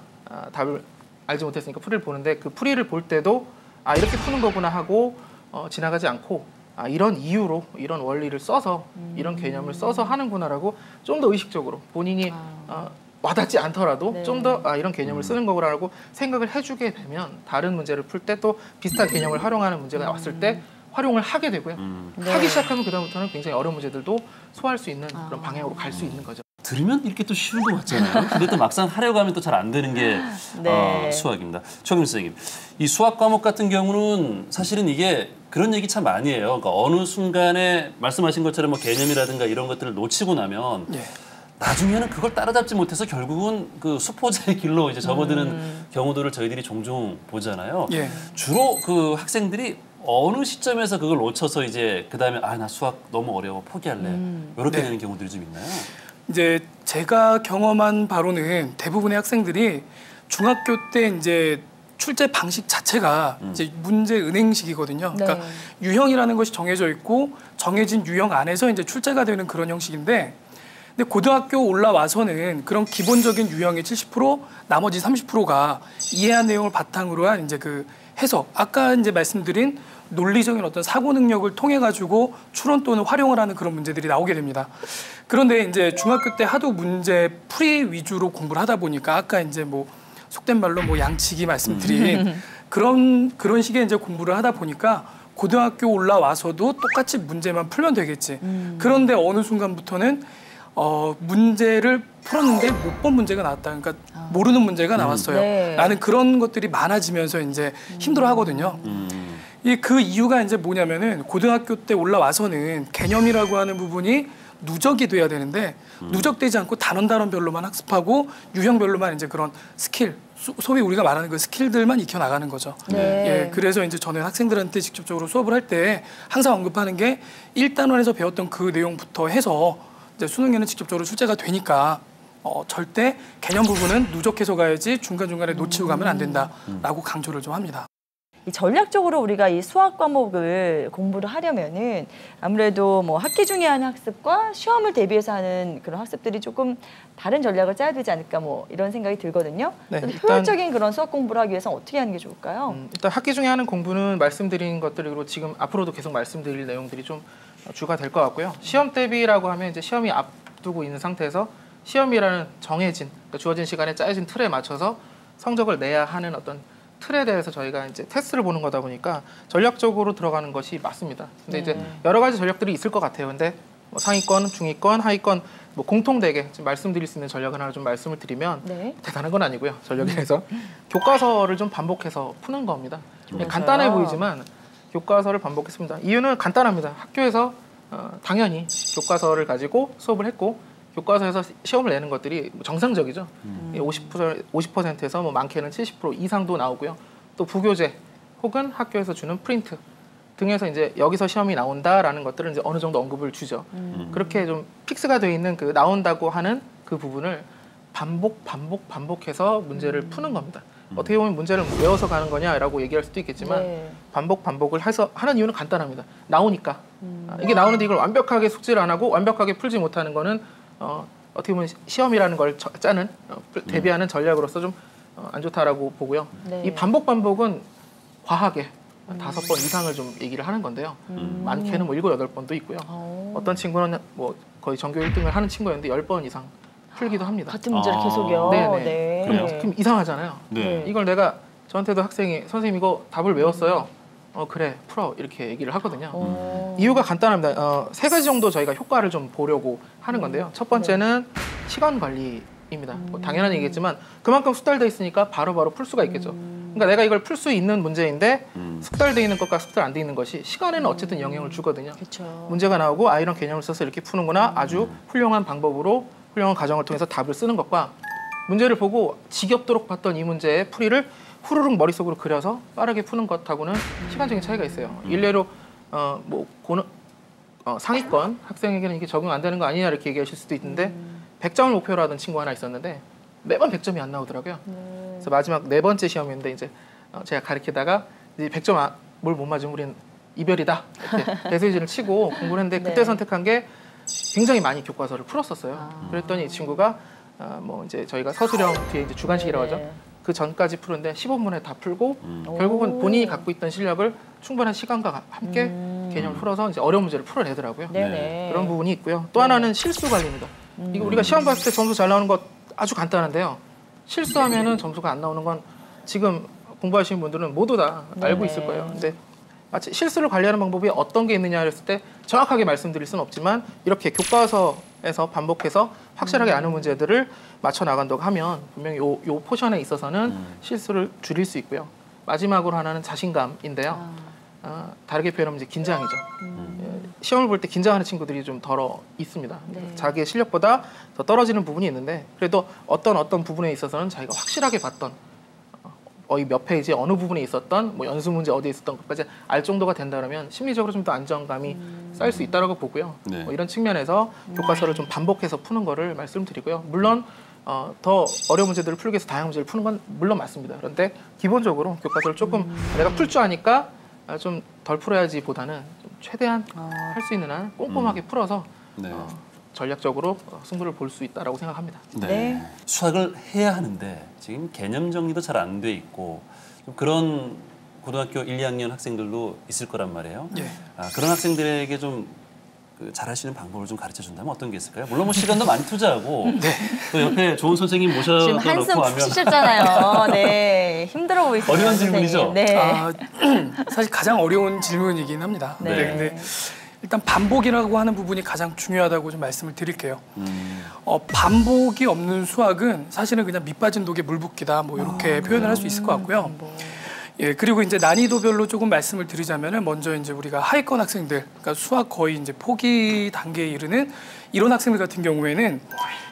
답을 알지 못했으니까 풀이를 보는데 그 풀이를 볼 때도 이렇게 푸는 거구나 하고 지나가지 않고 이런 이유로 이런 원리를 써서 이런 개념을 써서 하는구나라고 좀 더 의식적으로 본인이 와닿지 않더라도 네. 좀 더 이런 개념을 쓰는 거구나라고 생각을 해주게 되면 다른 문제를 풀 때 또 비슷한 개념을 활용하는 문제가 왔을 때 활용을 하게 되고요. 하기 시작하면 그다음부터는 굉장히 어려운 문제들도 소화할 수 있는 그런 방향으로 갈 수 있는 거죠. 들으면 이렇게 또 쉬운 것 같잖아요. 근데 또 막상 하려고 하면 또 잘 안 되는 게 네. 수학입니다. 최경민 선생님, 이 수학 과목 같은 경우는 사실은 이게 그런 얘기 참 많이 해요. 그러니까 어느 순간에 말씀하신 것처럼 뭐 개념이라든가 이런 것들을 놓치고 나면 예. 나중에는 그걸 따라잡지 못해서 결국은 그 수포자의 길로 이제 접어드는 경우들을 저희들이 종종 보잖아요. 예. 주로 그 학생들이 어느 시점에서 그걸 놓쳐서 이제 그다음에 나 수학 너무 어려워 포기할래 이렇게 네. 되는 경우들이 좀 있나요? 이제 제가 경험한 바로는 대부분의 학생들이 중학교 때 이제 출제 방식 자체가 이제 문제 은행식이거든요. 네. 그러니까 유형이라는 것이 정해져 있고 정해진 유형 안에서 이제 출제가 되는 그런 형식인데 근데 고등학교 올라와서는 그런 기본적인 유형의 70% 나머지 30%가 이해한 내용을 바탕으로 한 이제 그 해석 아까 이제 말씀드린 논리적인 어떤 사고 능력을 통해 가지고 추론 또는 활용을 하는 그런 문제들이 나오게 됩니다. 그런데 이제 중학교 때 하도 문제 풀이 위주로 공부를 하다 보니까 아까 이제 뭐 속된 말로 뭐 양치기 말씀드린 그런 식의 이제 공부를 하다 보니까 고등학교 올라와서도 똑같이 문제만 풀면 되겠지. 그런데 어느 순간부터는 문제를 풀었는데 못 본 문제가 나왔다. 그러니까 모르는 문제가 나왔어요. 네. 라는 그런 것들이 많아지면서 이제 힘들어 하거든요. 그 이유가 이제 뭐냐면은 고등학교 때 올라와서는 개념이라고 하는 부분이 누적이 돼야 되는데 누적되지 않고 단원별로만 학습하고 유형별로만 이제 그런 스킬, 소위 우리가 말하는 그 스킬들만 익혀 나가는 거죠. 네. 예, 그래서 이제 저는 학생들한테 직접적으로 수업을 할 때 항상 언급하는 게 1단원에서 배웠던 그 내용부터 해서 이제 수능에는 직접적으로 출제가 되니까 절대 개념 부분은 누적해서 가야지 중간중간에 놓치고 가면 안 된다라고 강조를 좀 합니다. 이 전략적으로 우리가 이 수학 과목을 공부를 하려면은 아무래도 뭐 학기 중에 하는 학습과 시험을 대비해서 하는 그런 학습들이 조금 다른 전략을 짜야 되지 않을까 뭐 이런 생각이 들거든요. 네, 효율적인 그런 수학 공부를 하기 위해서 어떻게 하는 게 좋을까요? 일단 학기 중에 하는 공부는 말씀드린 것들이고 지금 앞으로도 계속 말씀드릴 내용들이 좀 주가 될 것 같고요. 시험 대비라고 하면 이제 시험이 앞두고 있는 상태에서 시험이라는 정해진 그러니까 주어진 시간에 짜여진 틀에 맞춰서 성적을 내야 하는 어떤 틀에 대해서 저희가 이제 테스트를 보는 거다 보니까 전략적으로 들어가는 것이 맞습니다. 근데 이제 여러 가지 전략들이 있을 것 같아요. 근데 뭐 상위권, 중위권, 하위권 뭐 공통되게 지금 말씀드릴 수 있는 전략을 하나 좀 말씀을 드리면 대단한 건 아니고요. 전략에 대해서 교과서를 좀 반복해서 푸는 겁니다. 간단해 보이지만 교과서를 반복했습니다. 이유는 간단합니다. 학교에서 당연히 교과서를 가지고 수업을 했고 교과서에서 시험을 내는 것들이 정상적이죠. 50%에서 뭐 많게는 70% 이상도 나오고요. 또 부교재 혹은 학교에서 주는 프린트 등에서 이제 여기서 시험이 나온다라는 것들을 이제 어느 정도 언급을 주죠. 그렇게 좀 픽스가 되어 있는 그 나온다고 하는 그 부분을 반복해서 문제를 푸는 겁니다. 어떻게 보면 문제를 외워서 가는 거냐라고 얘기할 수도 있겠지만 반복을 해서 하는 이유는 간단합니다. 나오니까. 이게 나오는데 이걸 완벽하게 숙지를 안 하고 완벽하게 풀지 못하는 거는 어떻게 보면 시험이라는 걸 짜는 대비하는 전략으로서 좀 안 좋다라고 보고요. 이 반복은 과하게 5번 이상을 좀 얘기를 하는 건데요. 많게는 뭐 7, 8번도 있고요. 어떤 친구는 뭐 거의 전교 1등을 하는 친구였는데 10번 이상 풀기도 합니다. 같은 문제를 계속요. 네네. 그럼 이상하잖아요. 네. 이걸 내가 저한테도 학생이 선생님 이거 답을 외웠어요. 그래 풀어 이렇게 얘기를 하거든요. 이유가 간단합니다. 3가지 정도 저희가 효과를 좀 보려고 하는 건데요. 첫 번째는 시간 관리입니다. 뭐 당연한 얘기겠지만 그만큼 숙달돼 있으니까 바로바로 풀 수가 있겠죠. 그러니까 내가 이걸 풀 수 있는 문제인데 숙달돼 있는 것과 숙달 안 돼 있는 것이 시간에는 어쨌든 영향을 주거든요. 그쵸. 문제가 나오고 이런 개념을 써서 이렇게 푸는구나 아주 훌륭한 방법으로 훌륭한 과정을 통해서 답을 쓰는 것과 문제를 보고 지겹도록 봤던 이 문제의 풀이를 후루룩 머릿속으로 그려서 빠르게 푸는 것하고는 시간적인 차이가 있어요. 일례로 상위권 학생에게는 이게 적용 안 되는 거 아니냐 이렇게 얘기하실 수도 있는데 100점을 목표로 하던 친구 하나 있었는데 매번 100점이 안 나오더라고요. 그래서 마지막 4번째 시험이었는데 이제 제가 가르치다가 이제 100점 뭘 못 맞으면 우린 이별이다 이렇게 대세지를 치고 공부를 했는데 그때 선택한 게 굉장히 많이 교과서를 풀었었어요. 그랬더니 이 친구가 뭐 이제 저희가 서술형 뒤에 이제 주관식이라고 하죠. 그 전까지 푸는데 15분에 다 풀고 결국은 본인이 갖고 있던 실력을 충분한 시간과 함께 개념을 풀어서 이제 어려운 문제를 풀어내더라고요. 그런 부분이 있고요. 또 하나는 실수 관리입니다. 이거 우리가 시험 봤을 때 점수 잘 나오는 것 아주 간단한데요. 실수하면은 점수가 안 나오는 건 지금 공부하시는 분들은 모두 다 알고 있을 거예요. 근데 마치 실수를 관리하는 방법이 어떤 게 있느냐 했을 때 정확하게 말씀드릴 수는 없지만 이렇게 교과서에서 반복해서 확실하게 아는 문제들을 맞춰 나간다고 하면 분명히 요 포션에 있어서는 실수를 줄일 수 있고요. 마지막으로 하나는 자신감인데요. 다르게 표현하면 이제 긴장이죠. 시험을 볼 때 긴장하는 친구들이 좀 덜어 있습니다. 자기의 실력보다 더 떨어지는 부분이 있는데 그래도 어떤 부분에 있어서는 자기가 확실하게 봤던 거의 몇 페이지에 어느 부분에 있었던 뭐 연수 문제 어디에 있었던 것까지 알 정도가 된다면 심리적으로 좀 더 안정감이 쌓일 수 있다고 보고요. 뭐 이런 측면에서 교과서를 좀 반복해서 푸는 거를 말씀드리고요. 물론 더 어려운 문제들을 풀기 위해서 다양한 문제를 푸는 건 물론 맞습니다. 그런데 기본적으로 교과서를 조금 내가 풀 줄 아니까 좀 덜 풀어야지 보다는 좀 최대한 할 수 있는 한 꼼꼼하게 풀어서 전략적으로 승부를 볼 수 있다고 생각합니다. 수학을 해야 하는데 지금 개념 정리도 잘 안 돼 있고 좀 그런 고등학교 1, 2학년 학생들도 있을 거란 말이에요. 그런 학생들에게 좀 잘하시는 방법을 좀 가르쳐 준다면 어떤 게 있을까요? 물론 뭐 시간도 많이 투자하고 또 옆에 좋은 선생님 모셔놓고 지금 한숨 하면 푹 쉬셨잖아요. 네, 힘들어 보이시죠. 어려운 질문이죠? 사실 가장 어려운 질문이긴 합니다. 근데 일단 반복이라고 하는 부분이 가장 중요하다고 좀 말씀을 드릴게요. 반복이 없는 수학은 사실은 그냥 밑 빠진 독에 물 붓기다 뭐 이렇게 표현을 할 수 있을 것 같고요. 그리고 이제 난이도별로 조금 말씀을 드리자면은 먼저 이제 우리가 하위권 학생들, 그러니까 수학 거의 이제 포기 단계에 이르는 이런 학생들 같은 경우에는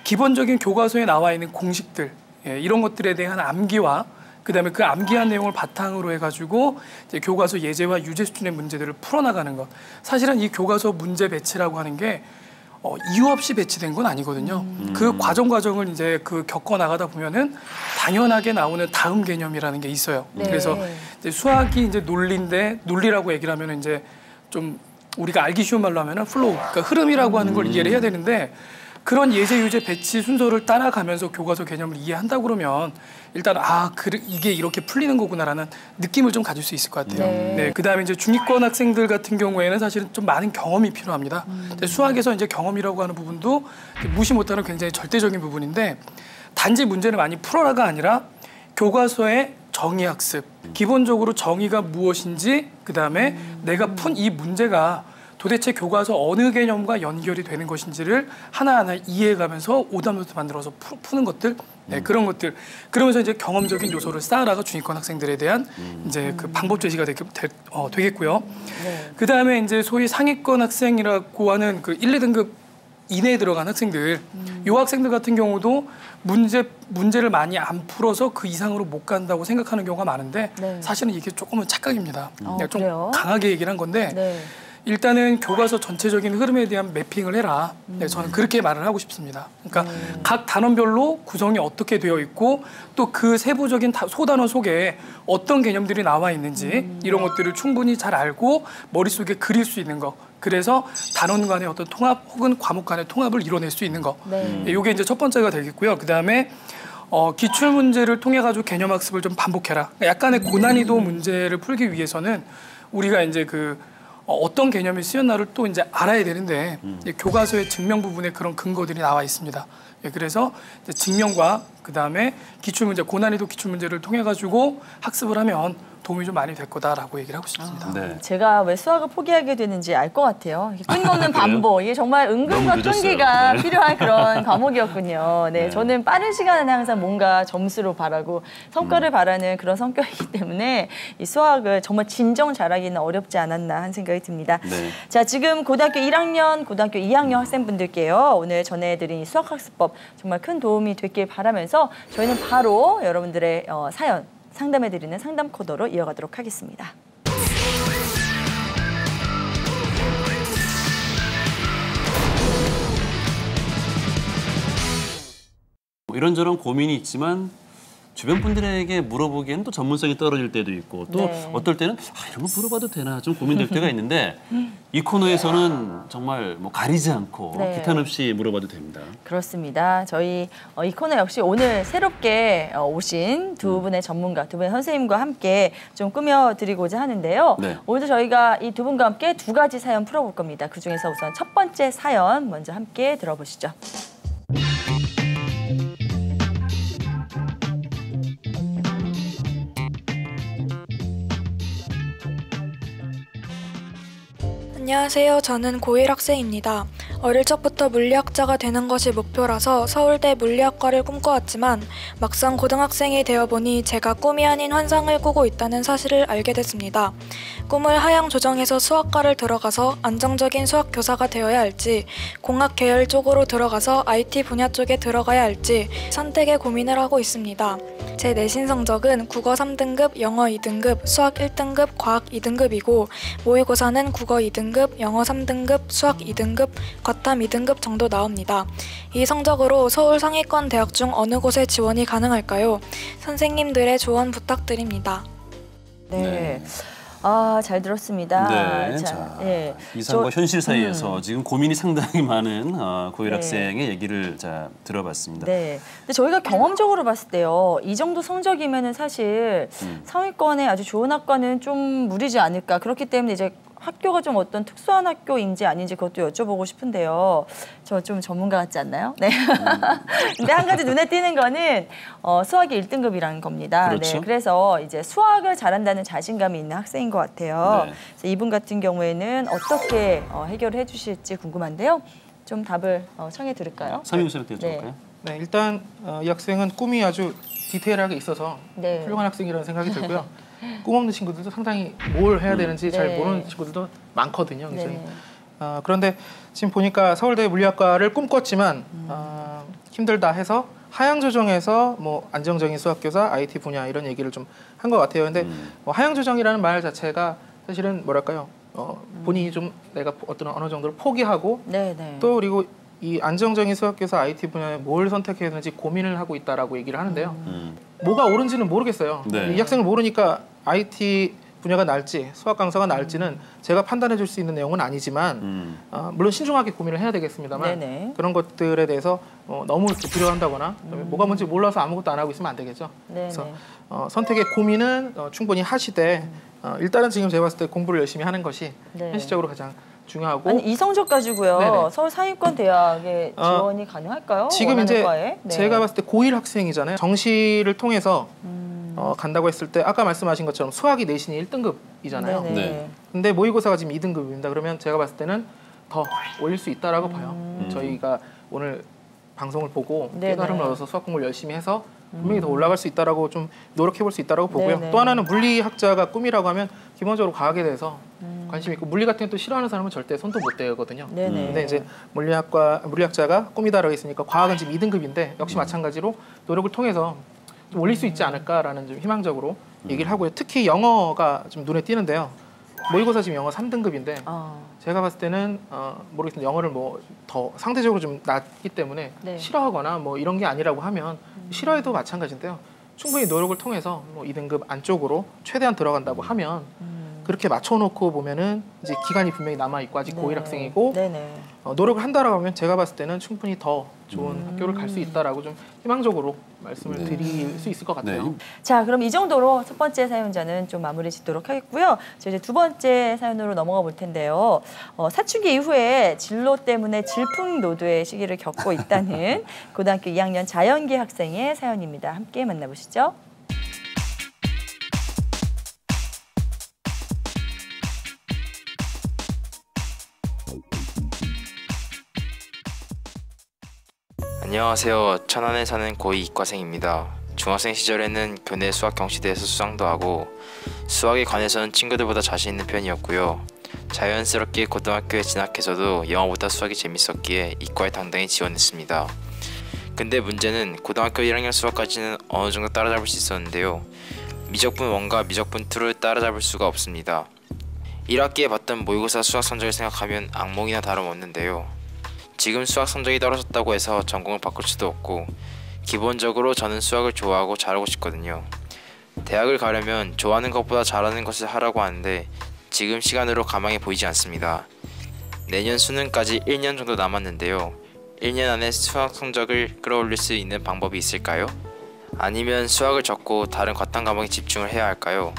기본적인 교과서에 나와 있는 공식들 이런 것들에 대한 암기와 그다음에 그 암기한 내용을 바탕으로 해가지고 이제 교과서 예제와 유제 수준의 문제들을 풀어나가는 것. 사실은 이 교과서 문제 배치라고 하는 게 이유 없이 배치된 건 아니거든요. 그 과정을 이제 그 겪어 나가다 보면은 당연하게 나오는 다음 개념이라는 게 있어요. 네. 그래서 이제 수학이 이제 논리인데 논리라고 얘기를 하면은 이제 좀 우리가 알기 쉬운 말로 하면은 플로우, 그러니까 흐름이라고 하는 걸 이해를 해야 되는데 그런 예제, 유제, 배치 순서를 따라가면서 교과서 개념을 이해한다 그러면 일단 이게 이렇게 풀리는 거구나라는 느낌을 좀 가질 수 있을 것 같아요. 네. 그다음에 이제 중위권 학생들 같은 경우에는 사실은 좀 많은 경험이 필요합니다. 수학에서 이제 경험이라고 하는 부분도 무시 못하는 굉장히 절대적인 부분인데 단지 문제를 많이 풀어라가 아니라 교과서의 정의 학습, 기본적으로 정의가 무엇인지 그다음에 내가 푼 이 문제가 도대체 교과서 어느 개념과 연결이 되는 것인지를 하나하나 이해해가면서 오답노트 만들어서 푸는 것들, 네, 그런 것들. 그러면서 이제 경험적인 요소를 쌓아라가 중위권 학생들에 대한 이제 그 방법 제시가 되겠고요. 네. 그 다음에 이제 소위 상위권 학생이라고 하는 그 1, 2등급 이내에 들어간 학생들, 이 학생들 같은 경우도 문제를 많이 안 풀어서 그 이상으로 못 간다고 생각하는 경우가 많은데 네. 사실은 이게 조금은 착각입니다. 그냥 좀 그래요? 강하게 얘기를 한 건데. 네. 일단은 교과서 전체적인 흐름에 대한 매핑을 해라. 네, 저는 그렇게 말을 하고 싶습니다. 그러니까 각 단원별로 구성이 어떻게 되어 있고 또 그 세부적인 소단원 속에 어떤 개념들이 나와 있는지 이런 것들을 충분히 잘 알고 머릿속에 그릴 수 있는 거. 그래서 단원 간의 어떤 통합 혹은 과목 간의 통합을 이뤄낼 수 있는 거. 네. 이게 이제 첫 번째가 되겠고요. 그다음에 기출 문제를 통해 가지고 개념 학습을 좀 반복해라. 약간의 고난이도 문제를 풀기 위해서는 우리가 이제 어떤 개념이 쓰였나를 또 이제 알아야 되는데 교과서의 증명 부분에 그런 근거들이 나와 있습니다. 예, 그래서 이제 증명과 그다음에 기출문제, 고난이도 기출문제를 통해 가지고 학습을 하면 도움이 좀 많이 될 거다라고 얘기를 하고 싶습니다. 네. 제가 왜 수학을 포기하게 되는지 알 것 같아요. 끊임없는 반복. 이게 정말 은근과 너무 늦었어요. 끈기가 네. 필요한 그런 과목이었군요. 네, 네. 저는 빠른 시간에 항상 뭔가 점수로 바라고 성과를 바라는 그런 성격이기 때문에 이 수학을 정말 진정 잘하기는 어렵지 않았나 하는 생각이 듭니다. 네. 자, 지금 고등학교 1학년, 고등학교 2학년 학생분들께요. 오늘 전해드린 이 수학학습법 정말 큰 도움이 됐길 바라면서 저희는 바로 여러분들의 사연 상담해드리는 상담 코너로 이어가도록 하겠습니다. 이런저런 고민이 있지만 주변 분들에게 물어보기에는 또 전문성이 떨어질 때도 있고 또 네. 어떨 때는 이런 거 물어봐도 되나 좀 고민될 때가 있는데 이 코너에서는 정말 가리지 않고 네. 기탄 없이 물어봐도 됩니다. 그렇습니다. 저희 이 코너 역시 오늘 새롭게 오신 두 분의 전문가, 두 분의 선생님과 함께 좀 꾸며드리고자 하는데요. 네. 오늘도 저희가 이 두 분과 함께 두 가지 사연 풀어볼 겁니다. 그중에서 우선 첫 번째 사연 먼저 함께 들어보시죠. 안녕하세요. 저는 고1 학생입니다. 어릴 적부터 물리학자가 되는 것이 목표라서 서울대 물리학과를 꿈꿔왔지만 막상 고등학생이 되어보니 제가 꿈이 아닌 환상을 꾸고 있다는 사실을 알게 됐습니다. 꿈을 하향 조정해서 수학과를 들어가서 안정적인 수학 교사가 되어야 할지, 공학 계열 쪽으로 들어가서 IT 분야 쪽에 들어가야 할지 선택에 고민을 하고 있습니다. 제 내신 성적은 국어 3등급, 영어 2등급, 수학 1등급, 과학 2등급이고 모의고사는 국어 2등급, 영어 3등급, 수학 2등급, 과탐 2등급 정도 나옵니다. 이 성적으로 서울 상위권 대학 중 어느 곳에 지원이 가능할까요? 선생님들의 조언 부탁드립니다. 네. 잘 들었습니다. 네. 자, 자, 이상과 현실 사이에서 지금 고민이 상당히 많은 고1 네. 학생의 얘기를 들어봤습니다. 네. 근데 저희가 경험적으로 봤을 때요, 이 정도 성적이면은 사실 상위권의 아주 좋은 학과는 좀 무리지 않을까. 그렇기 때문에 이제 학교가 좀 어떤 특수한 학교인지 아닌지 그것도 여쭤보고 싶은데요. 저 좀 전문가 같지 않나요? 네. 근데 한 가지 눈에 띄는 거는 수학이 1등급이라는 겁니다. 그렇죠. 네. 그래서 이제 수학을 잘한다는 자신감이 있는 학생인 것 같아요. 네. 그래서 이분 같은 경우에는 어떻게 해결을 해주실지 궁금한데요. 좀 답을 청해 들을까요? 삼인구 쌤한테 여쭤볼까요? 네. 네, 일단 이 학생은 꿈이 아주 디테일하게 있어서 네. 훌륭한 학생이라는 생각이 들고요. 꿈 없는 친구들도 상당히 뭘 해야 되는지 잘 네. 모르는 친구들도 많거든요. 그래서 네. 그런데 지금 보니까 서울대 물리학과를 꿈꿨지만 힘들다 해서 하향 조정해서 뭐 안정적인 수학교사, IT 분야 이런 얘기를 좀 한 것 같아요. 근데 하향 조정이라는 말 자체가 사실은 뭐랄까요? 본인이 좀 내가 어느 정도로 포기하고 네네. 또 그리고 이 안정적인 수학교사 IT 분야에 뭘 선택해야 되는지 고민을 하고 있다라고 얘기를 하는데요. 뭐가 옳은지는 모르겠어요. 네. 이 학생을 모르니까 IT 분야가 나을지 수학 강사가 나을지는 제가 판단해 줄 수 있는 내용은 아니지만 물론 신중하게 고민을 해야 되겠습니다만 네네. 그런 것들에 대해서 너무 이렇게 두려워한다거나 뭐가 뭔지 몰라서 아무것도 안 하고 있으면 안 되겠죠. 네네. 그래서 선택의 고민은 충분히 하시되 일단은 지금 제가 봤을 때 공부를 열심히 하는 것이 네. 현실적으로 가장 중요하고 아니 이 성적 가지고요. 네네. 서울 상위권 대학에 지원이 가능할까요? 지금 원하는 이제 과에? 네. 제가 봤을 때 고1 학생이잖아요. 정시를 통해서 간다고 했을 때 아까 말씀하신 것처럼 수학이 내신이 1등급이잖아요. 네네. 네. 근데 모의고사가 지금 2등급입니다. 그러면 제가 봤을 때는 더 올릴 수 있다라고 봐요. 저희가 오늘 방송을 보고 네네. 깨달음을 얻어서 수학 공부를 열심히 해서 분명히 더 올라갈 수 있다라고 좀 노력해 볼 수 있다라고 보고요. 네네. 또 하나는 물리학자가 꿈이라고 하면 기본적으로 과학에 대해서 관심이 있고 물리 같은 게 또 싫어하는 사람은 절대 손도 못 대거든요. 네네. 근데 이제 물리학자가 꿈이다라고 했으니까 과학은 지금 2등급인데 역시 마찬가지로 노력을 통해서 좀 올릴 수 있지 않을까라는 좀 희망적으로 얘기를 하고요. 특히 영어가 좀 눈에 띄는데요. 모의고사 지금 영어 3등급인데 제가 봤을 때는 모르겠습니다. 영어를 뭐 더 상대적으로 좀 낮기 때문에 네. 싫어하거나 뭐 이런 게 아니라고 하면 싫어해도 마찬가지인데요. 충분히 노력을 통해서 뭐 2등급 안쪽으로 최대한 들어간다고 하면 그렇게 맞춰놓고 보면은 이제 기간이 분명히 남아 있고 아직 고1 학생이고 네네. 노력을 한다라고 하면 제가 봤을 때는 충분히 더 좋은 학교를 갈 수 있다라고 좀 희망적으로 말씀을 드릴 수 있을 것 같아요. 네. 자, 그럼 이 정도로 첫 번째 사연자는 좀 마무리 짓도록 하겠고요. 저 이제 두 번째 사연으로 넘어가 볼 텐데요. 사춘기 이후에 진로 때문에 질풍노도의 시기를 겪고 있다는 고등학교 2학년 자연계 학생의 사연입니다. 함께 만나보시죠. 안녕하세요. 천안에 사는 고2 이과생입니다. 중학생 시절에는 교내 수학 경시대에서 수상도 하고 수학에 관해서는 친구들보다 자신 있는 편이었고요. 자연스럽게 고등학교에 진학해서도 영어보다 수학이 재밌었기에 이과에 당당히 지원했습니다. 근데 문제는 고등학교 1학년 수학까지는 어느 정도 따라잡을 수 있었는데요. 미적분 1과 미적분 2를 따라잡을 수가 없습니다. 1학기에 봤던 모의고사 수학 성적을 생각하면 악몽이나 다름없는데요. 지금 수학 성적이 떨어졌다고 해서 전공을 바꿀 수도 없고 기본적으로 저는 수학을 좋아하고 잘하고 싶거든요. 대학을 가려면 좋아하는 것보다 잘하는 것을 하라고 하는데 지금 시간으로 가망이 보이지 않습니다. 내년 수능까지 1년 정도 남았는데요. 1년 안에 수학 성적을 끌어올릴 수 있는 방법이 있을까요? 아니면 수학을 접고 다른 과탐 과목에 집중을 해야 할까요?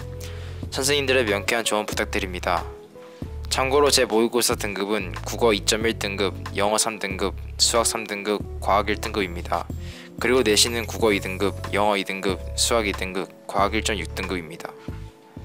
선생님들의 명쾌한 조언 부탁드립니다. 참고로 제 모의고사 등급은 국어 2.1등급, 영어 3등급, 수학 3등급, 과학 1등급입니다. 그리고 내신은 국어 2등급, 영어 2등급, 수학 2등급, 과학 1.6등급입니다.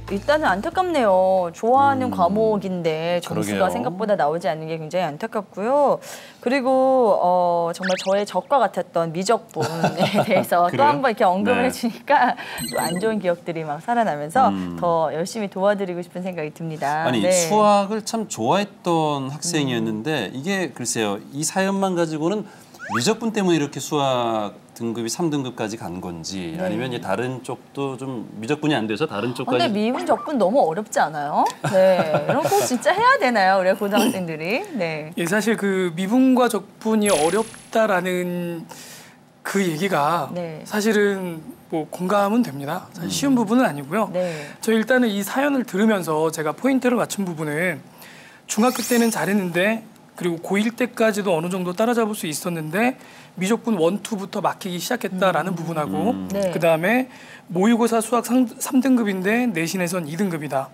일단은 안타깝네요. 좋아하는 과목인데 점수가 그러게요. 생각보다 나오지 않는 게 굉장히 안타깝고요. 그리고 정말 저의 적과 같았던 미적분에 대해서 또 그래요? 한 번 이렇게 언급을 네. 해주니까 또 안 좋은 기억들이 막 살아나면서 더 열심히 도와드리고 싶은 생각이 듭니다. 아니 네. 수학을 참 좋아했던 학생이었는데 이게 글쎄요 이 사연만 가지고는 미적분 때문에 이렇게 수학 등급이 3등급까지 간 건지 아니면 이제 다른 쪽도 좀 미적분이 안 돼서 다른 쪽까지 근데 미분적분 너무 어렵지 않아요? 네, 이런 거 진짜 해야 되나요, 우리 고등학생들이? 네. 예, 사실 그 미분과 적분이 어렵다라는 그 얘기가 네. 사실은 뭐 공감은 됩니다. 사실 쉬운 부분은 아니고요. 네. 저 일단은 이 사연을 들으면서 제가 포인트를 맞춘 부분은 중학교 때는 잘했는데 그리고 고1 때까지도 어느 정도 따라잡을 수 있었는데 미적분 1, 2부터 막히기 시작했다라는 부분하고 네. 그다음에 모의고사 수학 3등급인데 내신에선 2등급이다.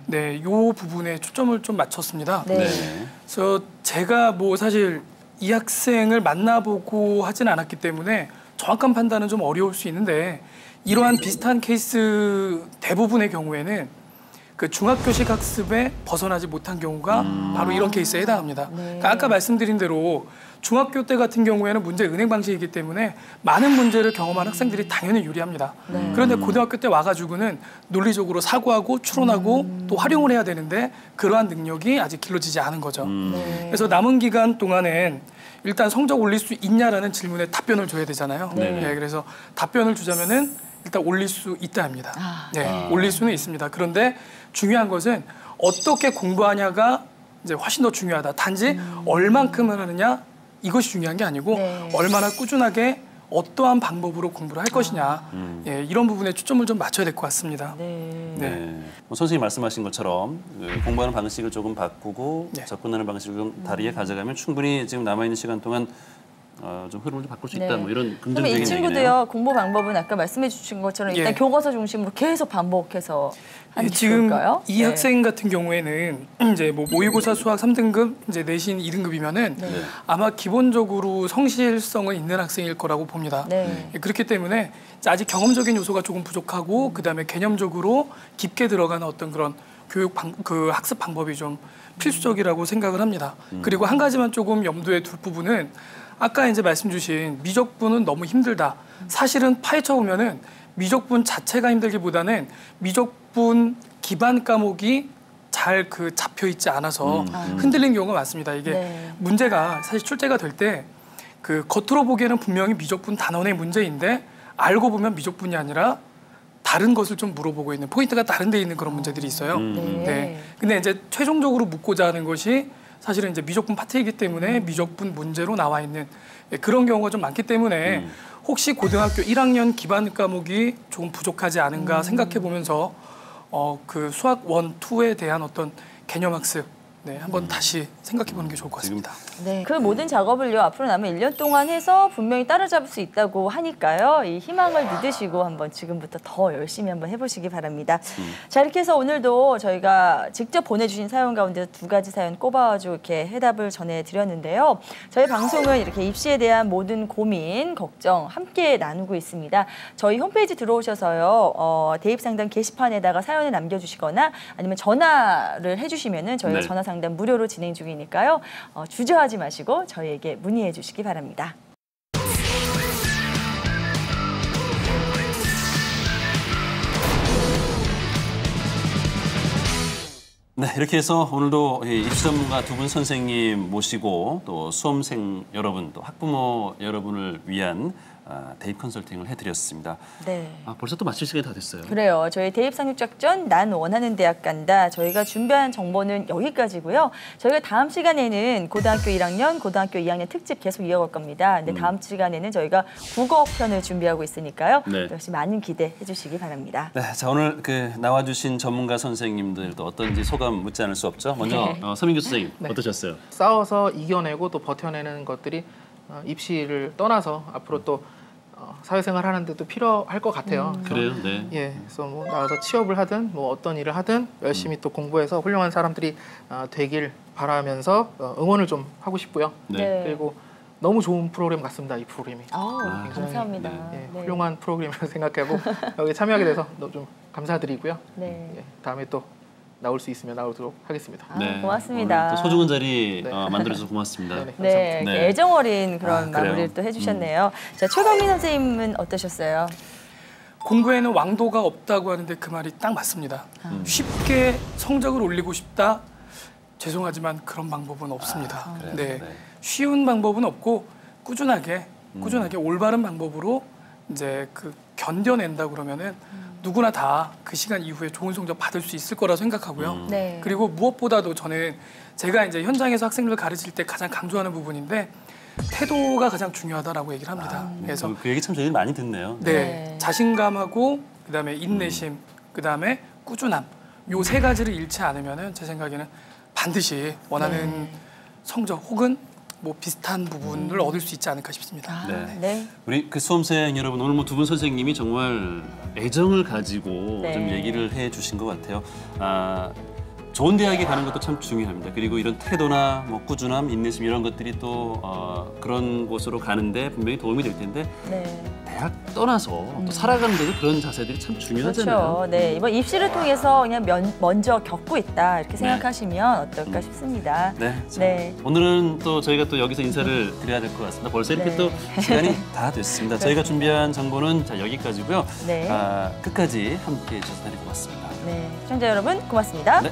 네, 이 부분에 초점을 좀 맞췄습니다. 네. 네. 그래서 제가 뭐 사실 이 학생을 만나보고 하진 않았기 때문에 정확한 판단은 좀 어려울 수 있는데 이러한 비슷한 케이스 대부분의 경우에는 그 중학교식 학습에 벗어나지 못한 경우가 바로 이런 케이스에 해당합니다. 그러니까 아까 말씀드린 대로 중학교 때 같은 경우에는 문제 은행 방식이기 때문에 많은 문제를 경험한 학생들이 당연히 유리합니다. 그런데 고등학교 때 와가지고는 논리적으로 사고하고 추론하고 또 활용을 해야 되는데 그러한 능력이 아직 길러지지 않은 거죠. 그래서 남은 기간 동안엔 일단 성적 올릴 수 있냐라는 질문에 답변을 줘야 되잖아요. 네, 그래서 답변을 주자면은 일단 올릴 수 있다 합니다. 네, 올릴 수는 있습니다. 그런데 중요한 것은 어떻게 공부하냐가 이제 훨씬 더 중요하다. 단지 얼만큼을 하느냐 이것이 중요한 게 아니고 네. 얼마나 꾸준하게 어떠한 방법으로 공부를 할 것이냐 예, 이런 부분에 초점을 좀 맞춰야 될 것 같습니다. 네. 네. 뭐 선생님이 말씀하신 것처럼 공부하는 방식을 조금 바꾸고 네. 접근하는 방식을 좀 다르게 가져가면 충분히 지금 남아있는 시간 동안 좀 흐름을 좀 바꿀 수 있다. 네. 뭐 이런 그러면 긍정적인 이 얘기네요. 친구도요. 공부 방법은 아까 말씀해 주신 것처럼 일단 예. 교과서 중심으로 계속 반복해서 하는 게 지금 좋을까요? 이 학생 같은 경우에는 이제 뭐 모의고사 수학 3등급, 이제 내신 2등급이면은 네. 아마 기본적으로 성실성은 있는 학생일 거라고 봅니다. 네. 예, 그렇기 때문에 이제 아직 경험적인 요소가 조금 부족하고 그다음에 개념적으로 깊게 들어가는 어떤 그런 그 학습 방법이 좀 필수적이라고 생각을 합니다. 그리고 한 가지만 조금 염두에 둘 부분은 아까 이제 말씀 주신 미적분은 너무 힘들다. 사실은 파헤쳐 보면은 미적분 자체가 힘들기보다는 미적분 기반 과목이 잘 그 잡혀 있지 않아서 흔들린 경우가 많습니다. 이게 네. 문제가 사실 출제가 될 때 그 겉으로 보기에는 분명히 미적분 단원의 문제인데 알고 보면 미적분이 아니라 다른 것을 좀 물어보고 있는 포인트가 다른 데 있는 그런 문제들이 있어요. 네. 근데 이제 최종적으로 묻고자 하는 것이 사실은 이제 미적분 파트이기 때문에 미적분 문제로 나와 있는 그런 경우가 좀 많기 때문에 혹시 고등학교 1학년 기반 과목이 조금 부족하지 않은가 생각해 보면서 그 수학 1, 2에 대한 어떤 개념 학습 네, 한번 다시 생각해 보는 게 좋을 것 같습니다. 네, 그 모든 작업을요 앞으로 남은 1년 동안 해서 분명히 따라잡을 수 있다고 하니까요. 이 희망을 믿으시고 한번 지금부터 더 열심히 한번 해보시기 바랍니다. 자, 이렇게 해서 오늘도 저희가 직접 보내주신 사연 가운데 2가지 사연 꼽아가지고 이렇게 해답을 전해드렸는데요. 저희 방송은 이렇게 입시에 대한 모든 고민, 걱정 함께 나누고 있습니다. 저희 홈페이지 들어오셔서요. 대입상담 게시판에다가 사연을 남겨주시거나 아니면 전화를 해주시면은 저희가 네. 전화 상담 무료로 진행 중이니까요. 주저하지 마시고 저희에게 문의해 주시기 바랍니다. 네, 이렇게 해서 오늘도 입시 전문가 2분 선생님 모시고 또 수험생 여러분, 또 학부모 여러분을 위한 대입 컨설팅을 해드렸습니다. 네. 벌써 또 마칠 시간이 다 됐어요. 그래요. 저희 대입 상륙작전 난 원하는 대학 간다. 저희가 준비한 정보는 여기까지고요. 저희가 다음 시간에는 고등학교 1학년, 고등학교 2학년 특집 계속 이어갈 겁니다. 근데 다음 시간에는 저희가 국어 편을 준비하고 있으니까요. 네. 역시 많은 기대해 주시기 바랍니다. 네, 자 오늘 나와주신 전문가 선생님들도 어떤지 소감 묻지 않을 수 없죠. 먼저 네. 서민규 선생님 네. 어떠셨어요? 싸워서 이겨내고 또 버텨내는 것들이 입시를 떠나서 앞으로 또 사회생활 하는데도 필요할 것 같아요. 그래요? 네. 예, 그래서 뭐 나와서 취업을 하든 뭐 어떤 일을 하든 열심히 또 공부해서 훌륭한 사람들이 되길 바라면서 응원을 좀 하고 싶고요. 네. 그리고 너무 좋은 프로그램 같습니다. 이 프로그램이. 감사합니다. 예, 네. 훌륭한 프로그램이라고 생각하고 여기 참여하게 돼서 좀 감사드리고요. 네. 예, 다음에 또 나올 수 있으면 나오도록 하겠습니다. 네. 고맙습니다. 오늘 또 소중한 자리 네. 만들어줘서 고맙습니다. 네네. 네, 네. 애정 어린 그런 그래요? 마무리를 또 해주셨네요. 자, 최범민 선생님은 어떠셨어요? 공부에는 왕도가 없다고 하는데 그 말이 딱 맞습니다. 쉽게 성적을 올리고 싶다? 죄송하지만 그런 방법은 없습니다. 그래요? 네. 네. 쉬운 방법은 없고 꾸준하게 올바른 방법으로 이제 그 견뎌낸다 그러면은 누구나 다 그 시간 이후에 좋은 성적 받을 수 있을 거라 생각하고요. 네. 그리고 무엇보다도 저는 제가 이제 현장에서 학생들을 가르칠 때 가장 강조하는 부분인데 태도가 가장 중요하다라고 얘기를 합니다. 그래서 그 얘기 참 저희들이 많이 듣네요. 네. 자신감하고 그다음에 인내심, 그다음에 꾸준함 요 3가지를 잃지 않으면은 제 생각에는 반드시 원하는 성적 혹은 뭐 비슷한 부분을 얻을 수 있지 않을까 싶습니다. 네. 네. 우리 그 수험생 여러분 오늘 뭐 2분 선생님이 정말 애정을 가지고 네. 좀 얘기를 해주신 것 같아요. 좋은 대학에 가는 것도 참 중요합니다. 그리고 이런 태도나 뭐 꾸준함, 인내심 이런 것들이 또 그런 곳으로 가는데 분명히 도움이 될 텐데 네. 대학 떠나서 또 살아가는데도 그런 자세들이 참 중요하잖아요. 그렇죠. 네, 이번 입시를 통해서 그냥 먼저 겪고 있다 이렇게 생각하시면 어떨까 싶습니다. 네. 자, 네. 오늘은 또 저희가 또 여기서 인사를 드려야 될 것 같습니다. 벌써 이렇게 네. 또 시간이 다 됐습니다. 저희가 준비한 정보는 자, 여기까지고요. 네. 끝까지 함께해 주셔서 다릴 것 같습니다. 네, 시청자 여러분 고맙습니다. 네.